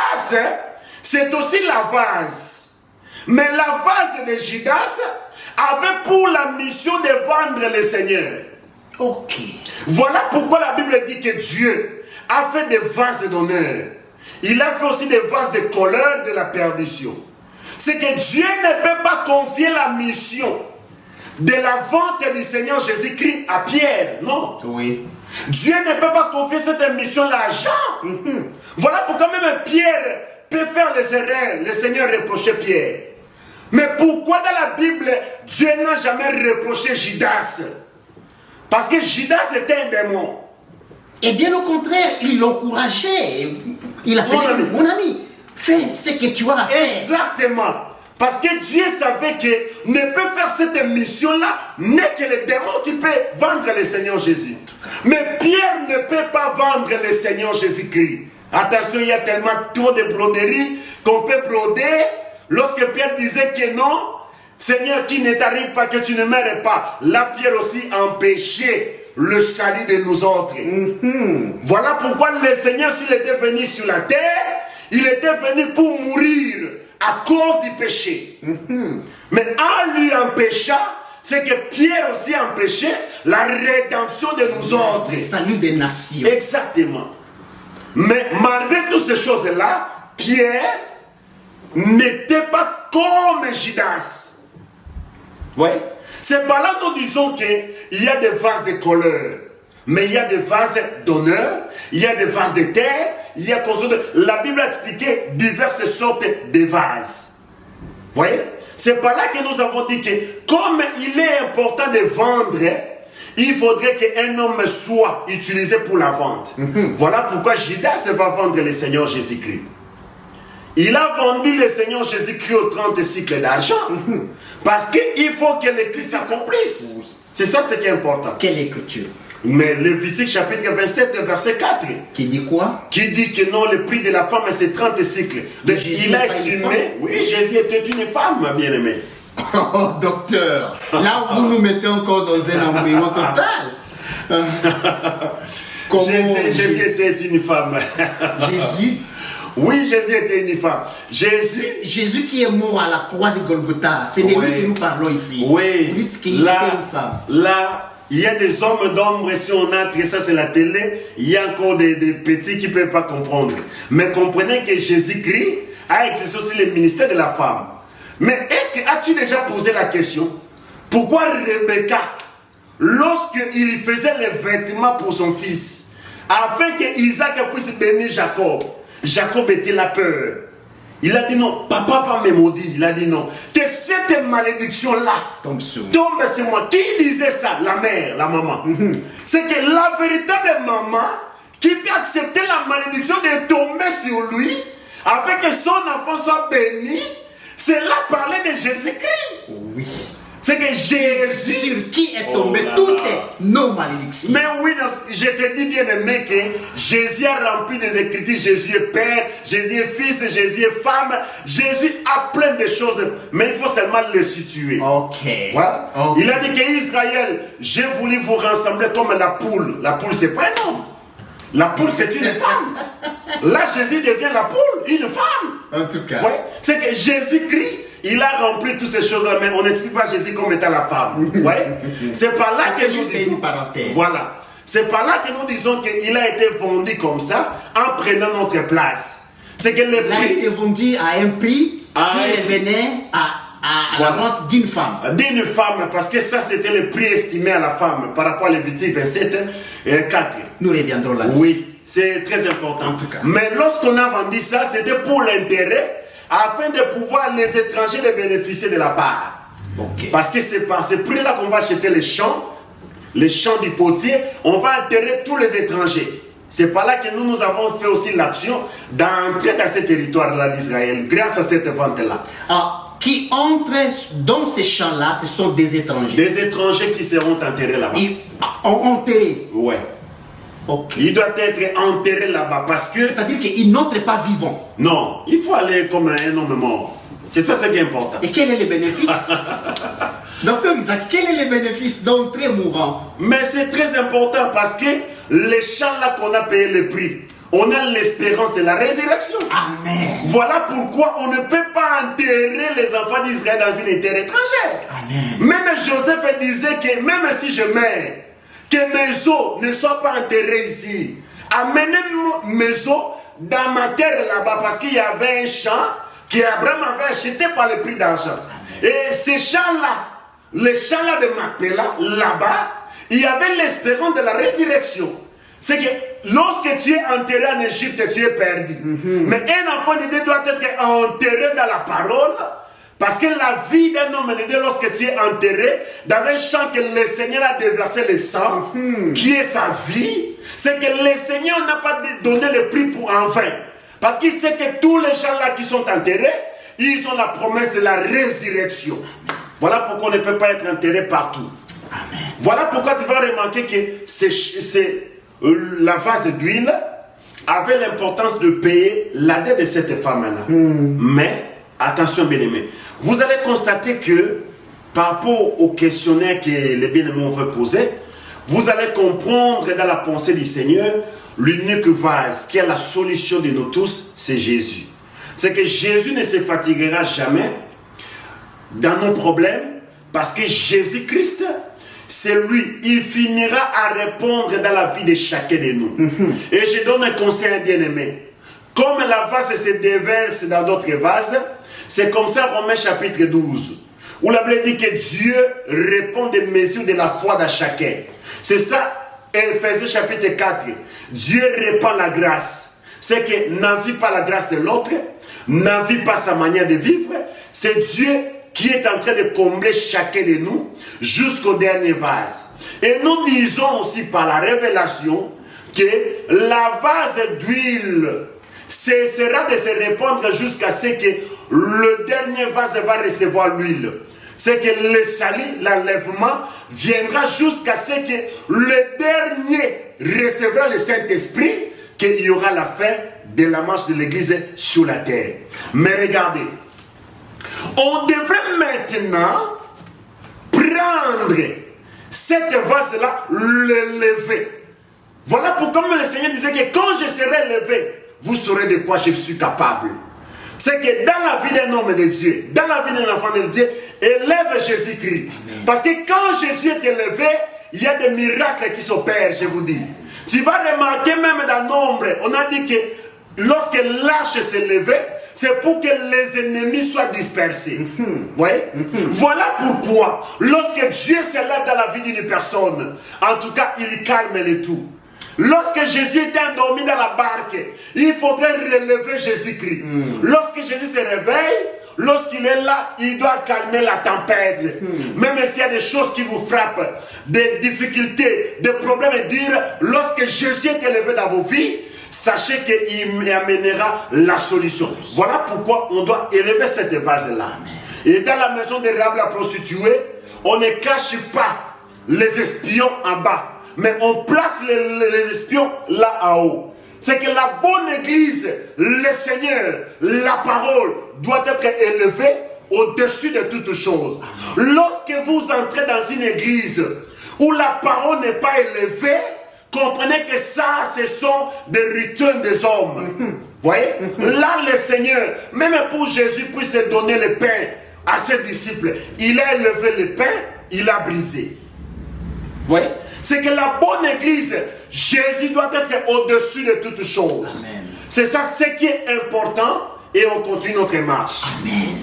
c'est aussi la vase. Mais la vase de Judas avait pour la mission de vendre le Seigneur. Ok. Voilà pourquoi la Bible dit que Dieu a fait des vases d'honneur. Il a fait aussi des vases de colère de la perdition. C'est que Dieu ne peut pas confier la mission de la vente du Seigneur Jésus-Christ à Pierre, non. Oui. Dieu ne peut pas confier cette mission-là à Jean. Voilà pourquoi même Pierre peut faire les erreurs. Le Seigneur reprochait Pierre. Mais pourquoi dans la Bible, Dieu n'a jamais reproché Judas? Parce que Judas était un démon. Et bien au contraire, il l'encourageait. Il a dit, mon ami, fais ce que tu as à faire. Exactement. Parce que Dieu savait que ne peut faire cette mission-là n'est que le démon qui peut vendre le Seigneur Jésus. Mais Pierre ne peut pas vendre le Seigneur Jésus-Christ. Attention, il y a tellement trop de broderies qu'on peut broder. Lorsque Pierre disait que non, Seigneur, qu'il ne t'arrive pas, que tu ne meurs pas. Là, Pierre aussi empêchait le salut de nous autres. Voilà pourquoi le Seigneur, s'il était venu sur la terre, il était venu pour mourir à cause du péché. Mais en lui empêchant, c'est que Pierre aussi empêchait la rédemption de nous autres. Le salut des nations. Exactement. Mais malgré toutes ces choses-là, Pierre n'était pas comme Judas. Oui. C'est par là que nous disons qu'il y a des vases de colère, mais il y a des vases d'honneur, il y a des vases de terre, il y a la Bible a expliqué diverses sortes de vases. Vous voyez? C'est par là que nous avons dit que comme il est important de vendre, il faudrait qu'un homme soit utilisé pour la vente. Voilà pourquoi Judas va vendre le Seigneur Jésus-Christ. Il a vendu le Seigneur Jésus-Christ aux 30 cycles d'argent. Parce qu'il faut que l'église s'accomplisse. Oui. C'est ça ce qui est important. Quelle écriture? Mais Lévitique chapitre 27, verset 4. Qui dit quoi? Qui dit que non, le prix de la femme c'est 30 cycles. Donc, il a estimé. Oui, Jésus était une femme, ma bien-aimée. Oh, docteur, là vous nous mettez encore dans un embrouillement total. Jésus était une femme. Jésus? Oui, Jésus était une femme. Jésus qui est mort à la croix de Golgotha, c'est de lui que nous parlons ici. Oui. Vous dites qu'il était une femme. Là, il y a des hommes d'ombre, si on entre, ça c'est la télé, il y a encore des petits qui ne peuvent pas comprendre. Mais comprenez que Jésus-Christ a exercé aussi le ministère de la femme. Mais as-tu déjà posé la question, pourquoi Rebecca, lorsqu'il faisait les vêtements pour son fils, afin que Isaac puisse bénir Jacob, Jacob était la peur. Il a dit non, papa va me maudire. Il a dit non, que cette malédiction-là tombe sur moi. Qui disait ça? La mère, la maman. C'est que la véritable maman qui peut accepter la malédiction de tomber sur lui, afin que son enfant soit béni, c'est là parler de Jésus-Christ. Oui. C'est que Jésus... Sur qui est tombé toutes nos malédictions. Mais oui, je te dis bien aimé que Jésus a rempli des Écritures. Jésus est Père, Jésus est Fils, Jésus est femme. Jésus a plein de choses, mais il faut seulement les situer. Ok. Voilà. Okay. Il a dit qu'Israël, j'ai voulu vous rassembler comme la poule. La poule, c'est pas un homme. La poule, c'est une femme. Là, Jésus devient la poule, une femme. En tout cas. Ouais. C'est que Jésus-Christ, il a rempli toutes ces choses-là, mais on n'explique pas Jésus comme étant la femme. Ouais. C'est par là que nous disons. Une parenthèse. Voilà. C'est par là que nous disons qu'il a été vendu comme ça en prenant notre place. C'est que le Il a été vendu à un prix qui revenait à la vente d'une femme. D'une femme, parce que ça c'était le prix estimé à la femme par rapport à Lévitique 27 et 4. Nous reviendrons là-dessus. Oui, c'est très important. En tout cas. Mais lorsqu'on a vendu ça, c'était pour l'intérêt, afin de pouvoir les étrangers de bénéficier de la part. Okay. Parce que c'est par ce prix-là qu'on va acheter les champs du potier, on va enterrer tous les étrangers. C'est par là que nous avons fait aussi l'action d'entrer dans ce territoire-là d'Israël, grâce à cette vente-là. Qui entrent dans ces champs-là, ce sont des étrangers. Des étrangers qui seront enterrés là-bas. Enterrés. Ouais. Ok. Il doit être enterré là-bas parce que... C'est-à-dire qu'ils n'entrent pas vivants. Non, il faut aller comme un homme mort. C'est ça, qui est important. Et quel est le bénéfice? Docteur Isaac, quel est le bénéfice d'entrer mourant? Mais c'est très important parce que les champs-là qu'on a payé le prix, on a l'espérance de la résurrection. Amen. Voilà pourquoi on ne peut pas enterrer les enfants d'Israël dans une terre étrangère. Amen. Même Joseph disait que même si je meurs, que mes os ne soient pas enterrés ici. Amenez mes os dans ma terre là-bas parce qu'il y avait un champ qu'Abraham avait acheté par le prix d'argent. Et ces champs-là, les champs-là de Macpéla, là-bas, il y avait l'espérance de la résurrection. C'est que lorsque tu es enterré en Égypte, tu es perdu. Mais un enfant de Dieu doit être enterré dans la parole. Parce que la vie d'un homme de Dieu, lorsque tu es enterré dans un champ que le Seigneur a déversé le sang, qui est sa vie, c'est que le Seigneur n'a pas donné le prix pour enfin. Parce qu'il sait que tous les gens là qui sont enterrés, ils ont la promesse de la résurrection. Voilà pourquoi on ne peut pas être enterré partout. Amen. Voilà pourquoi tu vas remarquer que la vase d'huile avait l'importance de payer la dette de cette femme-là. Mais, attention bien-aimés, vous allez constater que par rapport au questionnaire que les bien-aimés veulent poser, vous allez comprendre dans la pensée du Seigneur, l'unique vase qui est la solution de nous tous, c'est Jésus. C'est que Jésus ne se fatiguera jamais dans nos problèmes, parce que Jésus-Christ, c'est lui, il finira à répondre dans la vie de chacun de nous. Et je donne un conseil bien-aimé. Comme la vase se déverse dans d'autres vases, c'est comme ça Romains chapitre 12, où la Bible dit que Dieu répond des mesures de la foi de chacun. C'est ça, Éphésiens chapitre 4. Dieu répand la grâce. C'est que n'envie pas la grâce de l'autre, n'envie pas sa manière de vivre. C'est Dieu qui est en train de combler chacun de nous jusqu'au dernier vase. Et nous disons aussi par la révélation que la vase d'huile cessera de se répandre jusqu'à ce que le dernier vase va recevoir l'huile. C'est que le salut, l'enlèvement, viendra jusqu'à ce que le dernier recevra le Saint-Esprit, qu'il y aura la fin de la marche de l'Église sur la terre. Mais regardez, on devrait maintenant prendre cette vase-là, l'élever. Voilà pourquoi le Seigneur disait que quand je serai levé, vous saurez de quoi je suis capable. C'est que dans la vie d'un homme de Dieu, dans la vie d'un enfant de Dieu, élève Jésus-Christ. Parce que quand Jésus est élevé, il y a des miracles qui s'opèrent, je vous dis. Tu vas remarquer même dans nombre, on a dit que lorsque l'arche s'est levée, c'est pour que les ennemis soient dispersés. Ouais? Voilà pourquoi, lorsque Dieu s'élève dans la vie d'une personne, en tout cas, il calme le tout. Lorsque Jésus était endormi dans la barque, il faudrait relever Jésus-Christ. Lorsque Jésus se réveille, lorsqu'il est là, il doit calmer la tempête. Même s'il y a des choses qui vous frappent, des difficultés, des problèmes, et dire, lorsque Jésus est élevé dans vos vies, sachez qu'il amènera la solution. Voilà pourquoi on doit élever cette vase-là. Et dans la maison de Rahab la prostituée, on ne cache pas les espions en bas, mais on place les espions là en haut. C'est que la bonne église, le Seigneur, la parole doit être élevée au-dessus de toutes choses. Lorsque vous entrez dans une église où la parole n'est pas élevée, comprenez que ça, ce sont des rituels des hommes. Voyez? Là, le Seigneur, même pour Jésus, puisse donner le pain à ses disciples. Il a élevé le pain, il a brisé. Voyez? C'est que la bonne église, Jésus doit être au-dessus de toutes choses. C'est ça ce qui est important et on continue notre marche. Amen.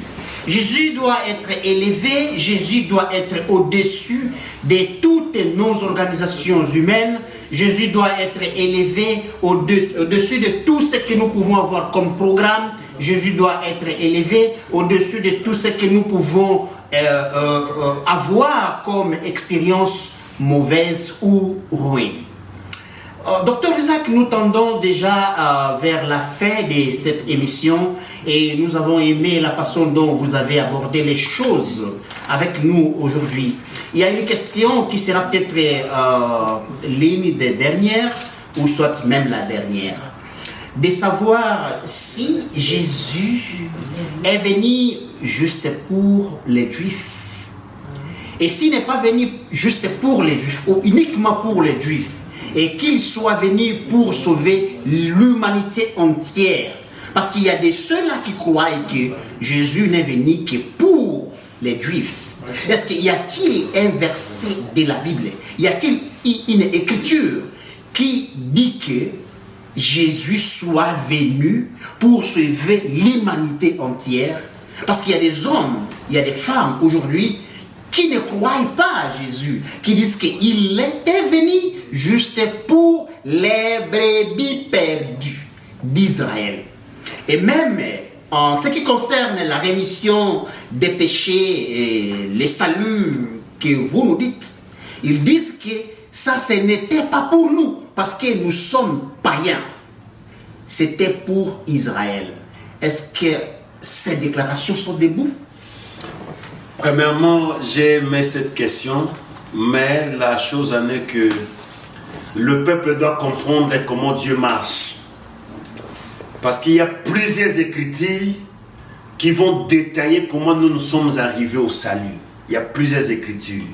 Jésus doit être élevé, Jésus doit être au-dessus de toutes nos organisations humaines. Jésus doit être élevé au-dessus de tout ce que nous pouvons avoir comme programme. Jésus doit être élevé au-dessus de tout ce que nous pouvons avoir comme expérience mauvaise ou ruine. Docteur Isaac, nous tendons déjà vers la fin de cette émission et nous avons aimé la façon dont vous avez abordé les choses avec nous aujourd'hui. Il y a une question qui sera peut-être l'une des dernières ou soit même la dernière. De savoir si Jésus est venu juste pour les Juifs. Et s'il n'est pas venu juste pour les Juifs ou uniquement pour les Juifs, et qu'il soit venu pour sauver l'humanité entière. Parce qu'il y a de ceux-là qui croient que Jésus n'est venu que pour les Juifs. Est-ce qu'il y a-t-il un verset de la Bible? Y a-t-il une écriture qui dit que Jésus soit venu pour sauver l'humanité entière? Parce qu'il y a des hommes, il y a des femmes aujourd'hui qui ne croient pas à Jésus, qui disent qu'il était venu juste pour les brebis perdues d'Israël. Et même en ce qui concerne la rémission des péchés et le salut que vous nous dites, ils disent que ça, ce n'était pas pour nous, parce que nous sommes païens. C'était pour Israël. Est-ce que ces déclarations sont debout? Premièrement, j'ai aimé cette question, mais la chose en est que le peuple doit comprendre comment Dieu marche. Parce qu'il y a plusieurs écritures qui vont détailler comment nous sommes arrivés au salut. Il y a plusieurs écritures.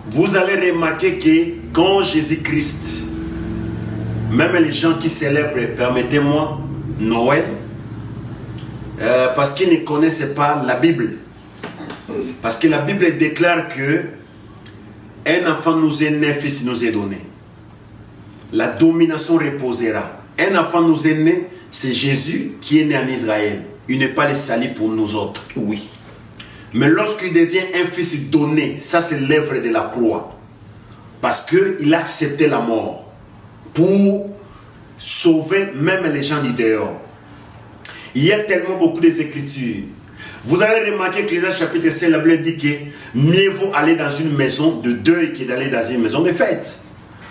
Vous allez remarquer que quand Jésus-Christ, même les gens qui célèbrent, permettez-moi, Noël, parce qu'ils ne connaissaient pas la Bible. Parce que la Bible déclare que un enfant nous est né, fils nous est donné. La domination reposera. Un enfant nous est né, c'est Jésus qui est né en Israël. Il n'est pas le salut pour nous autres. Oui. Mais lorsqu'il devient un fils donné, ça c'est l'œuvre de la croix. Parce qu'il a accepté la mort pour sauver même les gens du dehors. Il y a tellement beaucoup d'écritures. Vous allez remarquer que Ecclésiaste chapitre 5, la Bible dit que mieux vaut aller dans une maison de deuil que d'aller dans une maison de fête.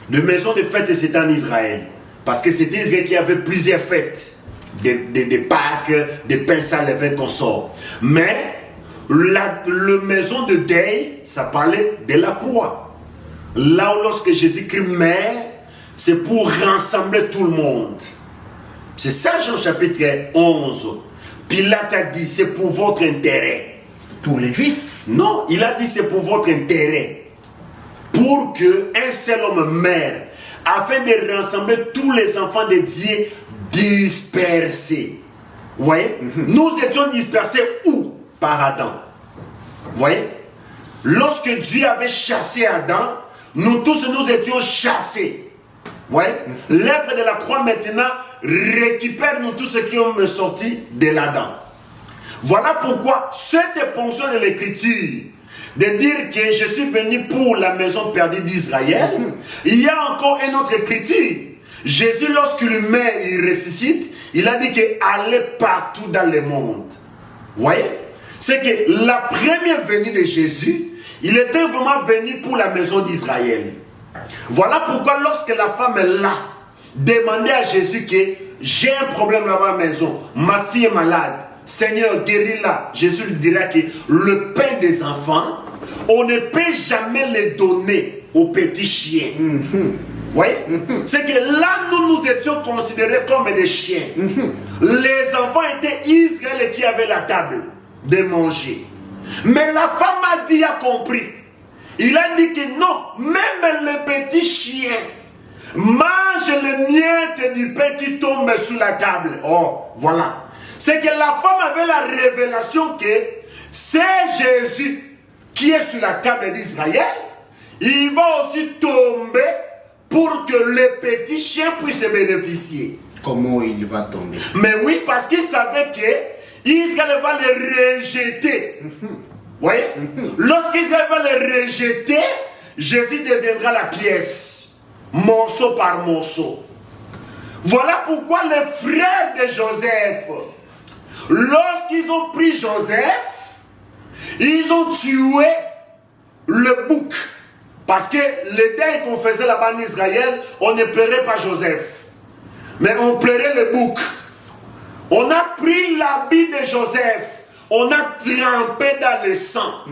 De maison de fête, c'était en Israël. Parce que c'était Israël qui avait plusieurs fêtes. Des Pâques, des pains salés qu'on sort. Mais la maison de deuil, ça parlait de la croix. Là où lorsque Jésus-Christ meurt, c'est pour rassembler tout le monde. C'est ça Jean chapitre 11. Pilate a dit, c'est pour votre intérêt. Pour les Juifs? Non, il a dit, c'est pour votre intérêt. Pour qu'un seul homme meure, afin de rassembler tous les enfants de Dieu dispersés. Vous voyez? Nous étions dispersés où? Par Adam. Vous voyez? Lorsque Dieu avait chassé Adam, nous tous nous étions chassés. Vous voyez? L'œuvre de la croix maintenant récupère nous tous ceux qui ont sorti de l'Adam. Voilà pourquoi cette ponction de l'écriture, de dire que je suis venu pour la maison perdue d'Israël, il y a encore une autre écriture. Jésus, lorsqu'il meurt, il ressuscite, il a dit que allez partout dans le monde. Vous voyez? C'est que la première venue de Jésus, il était vraiment venu pour la maison d'Israël. Voilà pourquoi lorsque la femme est là, demandait à Jésus que j'ai un problème là-bas à la maison, ma fille est malade, Seigneur guéris-la. Jésus lui dira que le pain des enfants, on ne peut jamais les donner aux petits chiens. Voyez? C'est que là, nous étions considérés comme des chiens. Les enfants étaient Israël qui avaient la table de manger. Mais la femme a dit, a compris. Il a dit que non, même les petits chiens mangent les miettes du pain qui tombe sur la table. Oh, voilà. C'est que la femme avait la révélation que c'est Jésus qui est sur la table d'Israël. Il va aussi tomber pour que les petits chiens puissent bénéficier. Comment il va tomber? Mais oui, parce qu'il savait que Israël va les rejeter. Voyez? Lorsqu'Israël va les rejeter, Jésus deviendra la pièce, morceau par morceau. Voilà pourquoi les frères de Joseph, lorsqu'ils ont pris Joseph, ils ont tué le bouc. Parce que le deuil qu'on faisait là-bas en Israël, on ne pleurait pas Joseph, mais on pleurait le bouc. On a pris l'habit de Joseph, on a trempé dans le sang.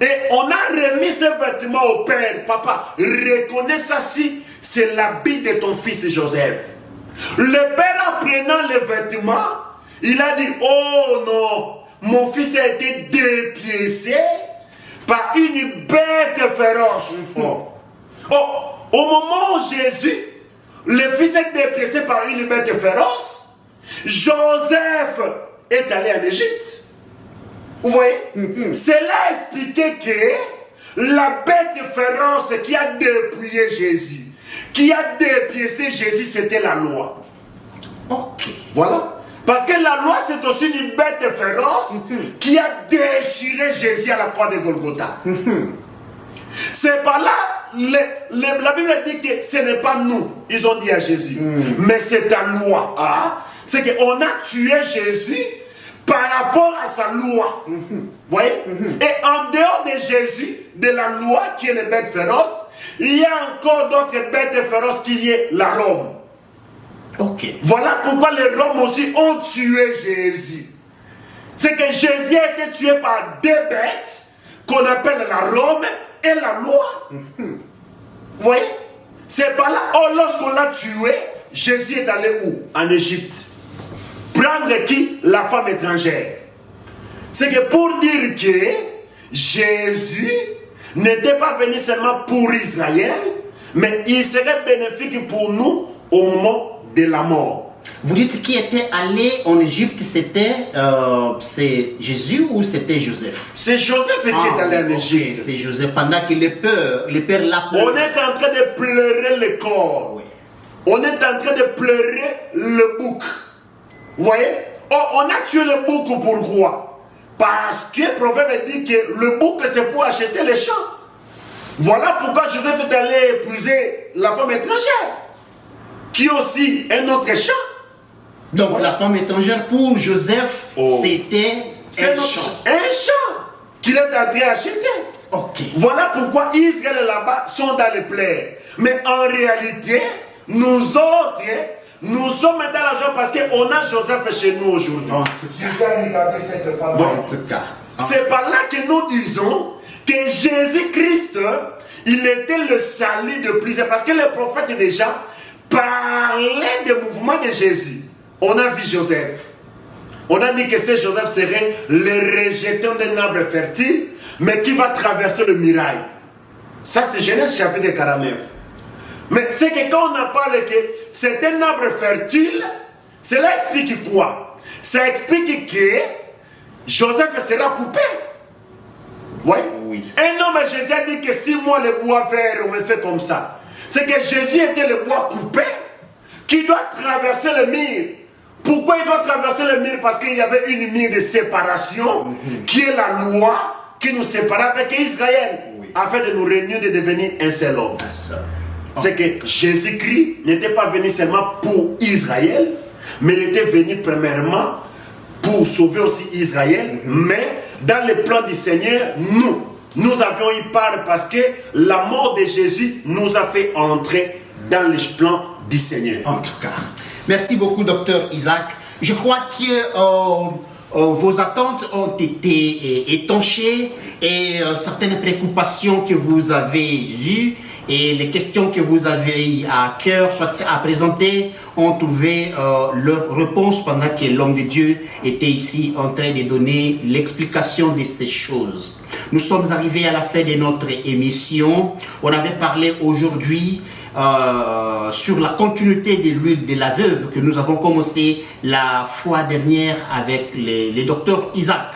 Et on a remis ce vêtement au père. Papa, reconnais ça, si c'est l'habit de ton fils Joseph. Le père, apprenant les vêtements, il a dit, oh non, mon fils a été dépiécé par une bête féroce. Au moment où Jésus, le fils est dépiécé par une bête féroce, Joseph est allé en Égypte. Vous voyez? Cela expliquait que la bête féroce qui a dépouillé Jésus, qui a dépiécé Jésus, c'était la loi. Ok. Voilà. Parce que la loi, c'est aussi une bête féroce qui a déchiré Jésus à la croix de Golgotha. C'est par là, la Bible dit que ce n'est pas nous, ils ont dit à Jésus, mais c'est ta loi. C'est qu'on a tué Jésus par rapport à sa loi. Voyez? Et en dehors de Jésus, de la loi qui est les bêtes féroces, il y a encore d'autres bêtes féroces qui est la Rome. Ok. Voilà pourquoi les Roms aussi ont tué Jésus. C'est que Jésus a été tué par deux bêtes qu'on appelle la Rome et la loi. Vous voyez? C'est par là, lorsqu'on l'a tué, Jésus est allé où? En Égypte. Prendre qui? La femme étrangère. C'est que pour dire que Jésus n'était pas venu seulement pour Israël, mais il serait bénéfique pour nous au moment de la mort. Vous dites qui était allé en Égypte, c'était c'est Jésus ou c'était Joseph? C'est Joseph qui est allé en Égypte. C'est Joseph, pendant que le père l'a pleuré. On est en train de pleurer le corps. Oui. On est en train de pleurer le bouc. Vous voyez? On a tué le bouc, pourquoi? Parce que le proverbe dit que le bouc c'est pour acheter les champs. Voilà pourquoi Joseph est allé épouser la femme étrangère, qui est aussi un autre champ. Donc voilà. La femme étrangère pour Joseph, c'était un champ. Un champ qu'il est en train d'acheter. Ok. Voilà pourquoi Israël là-bas sont dans les plaies. Mais en réalité, nous autres, nous sommes dans la joie parce qu'on a Joseph chez nous aujourd'hui. En tout cas. C'est par là que nous disons que Jésus-Christ, il était le salut de plusieurs. Parce que les prophètes déjà parlaient des mouvements de Jésus. On a vu Joseph. On a dit que ce Joseph serait le rejeton d'un arbre fertile, mais qui va traverser le mirail. Ça, c'est Genèse chapitre 49. Mais c'est que quand on a parlé que c'est un arbre fertile, cela explique quoi? Ça explique que Joseph sera coupé. Ouais? Oui. Un homme, Jésus a dit que si moi le bois vert, on me fait comme ça. C'est que Jésus était le bois coupé qui doit traverser le mur. Pourquoi il doit traverser le mur? Parce qu'il y avait une mur de séparation qui est la loi qui nous sépare avec Israël, afin de nous réunir, de devenir un seul homme. C'est que Jésus-Christ n'était pas venu seulement pour Israël, mais il était venu premièrement pour sauver aussi Israël. Mais dans le plan du Seigneur, nous avions eu part parce que la mort de Jésus nous a fait entrer dans le plan du Seigneur. En tout cas, merci beaucoup, docteur Isaac. Je crois que vos attentes ont été étanchées et certaines préoccupations que vous avez eues et les questions que vous avez eu à cœur, soit à présenter, ont trouvé leur réponse pendant que l'homme de Dieu était ici en train de donner l'explication de ces choses. Nous sommes arrivés à la fin de notre émission. On avait parlé aujourd'hui sur la continuité de l'huile de la veuve que nous avons commencé la fois dernière avec le docteur Isaac.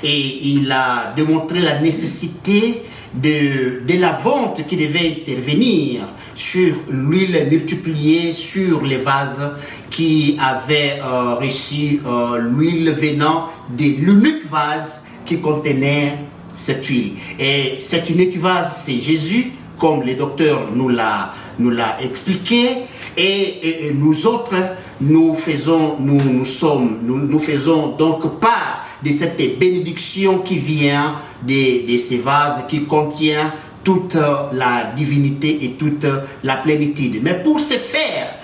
Et il a démontré la nécessité de la vente qui devait intervenir sur l'huile multipliée, sur les vases qui avaient reçu l'huile venant de l'unique vase qui contenait cette huile. Et cet unique vase, c'est Jésus, comme le docteur nous l'a expliqué. Et nous autres, nous faisons donc part de cette bénédiction qui vient de ces vases qui contient toute la divinité et toute la plénitude. Mais pour ce faire,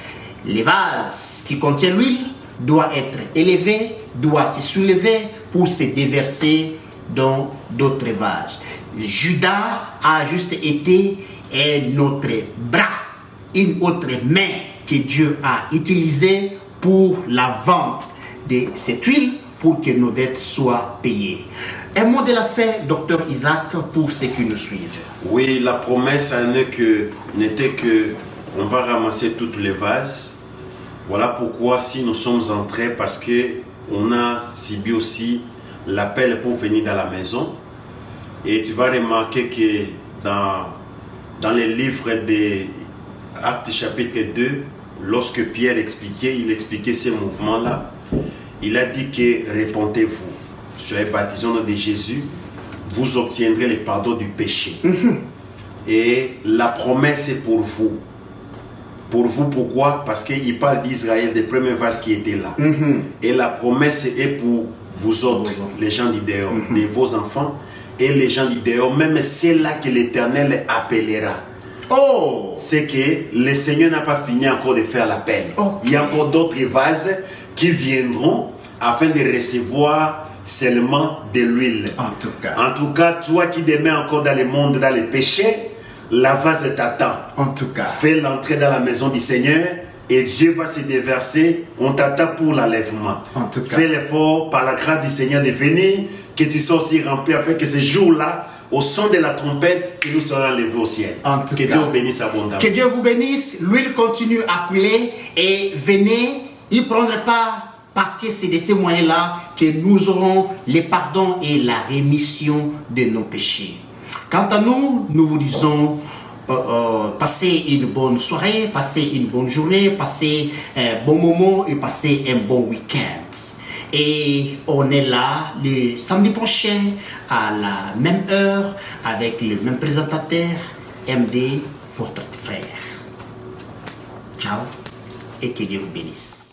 les vases qui contiennent l'huile doivent être élevés, doivent se soulever pour se déverser dans d'autres vases. Judas a juste été notre bras, une autre main que Dieu a utilisée pour la vente de cette huile pour que nos dettes soient payées. Un mot de la fin, docteur Isaac, pour ceux qui nous suivent. Oui, la promesse n'était que on va ramasser toutes les vases. Voilà pourquoi si nous sommes entrés, parce que on a subi aussi l'appel pour venir dans la maison. Et tu vas remarquer que dans les livres des Actes chapitre 2, lorsque Pierre il expliquait ces mouvements-là, il a dit que répentez-vous, soyez baptisés au nom de Jésus, vous obtiendrez le pardon du péché. Et la promesse est pour vous. Pour vous, pourquoi? Parce qu'il parle d'Israël, des premiers vases qui étaient là. Et la promesse est pour vous autres, les gens du dehors, de vos enfants et les gens du dehors, même c'est là que l'Éternel appellera. Oh! C'est que le Seigneur n'a pas fini encore de faire l'appel. Okay. Il y a encore d'autres vases qui viendront afin de recevoir seulement de l'huile. En tout cas, toi qui demeures encore dans le monde, dans les péchés, la vase t'attend. En tout cas, fais l'entrée dans la maison du Seigneur et Dieu va se déverser. On t'attend pour l'enlèvement. En tout cas, fais l'effort par la grâce du Seigneur de venir, que tu sois aussi rempli afin que ce jour-là, au son de la trompette, que nous serons enlevés au ciel. En tout que cas, Dieu vous bénisse abondamment. Que Dieu vous bénisse. L'huile continue à couler et venez y prendre part parce que c'est de ces moyens-là que nous aurons le pardon et la rémission de nos péchés. Quant à nous, nous vous disons passez une bonne soirée, passez une bonne journée, passez un bon moment et passez un bon week-end. Et on est là le samedi prochain à la même heure avec le même présentateur, MD, votre frère. Ciao et que Dieu vous bénisse.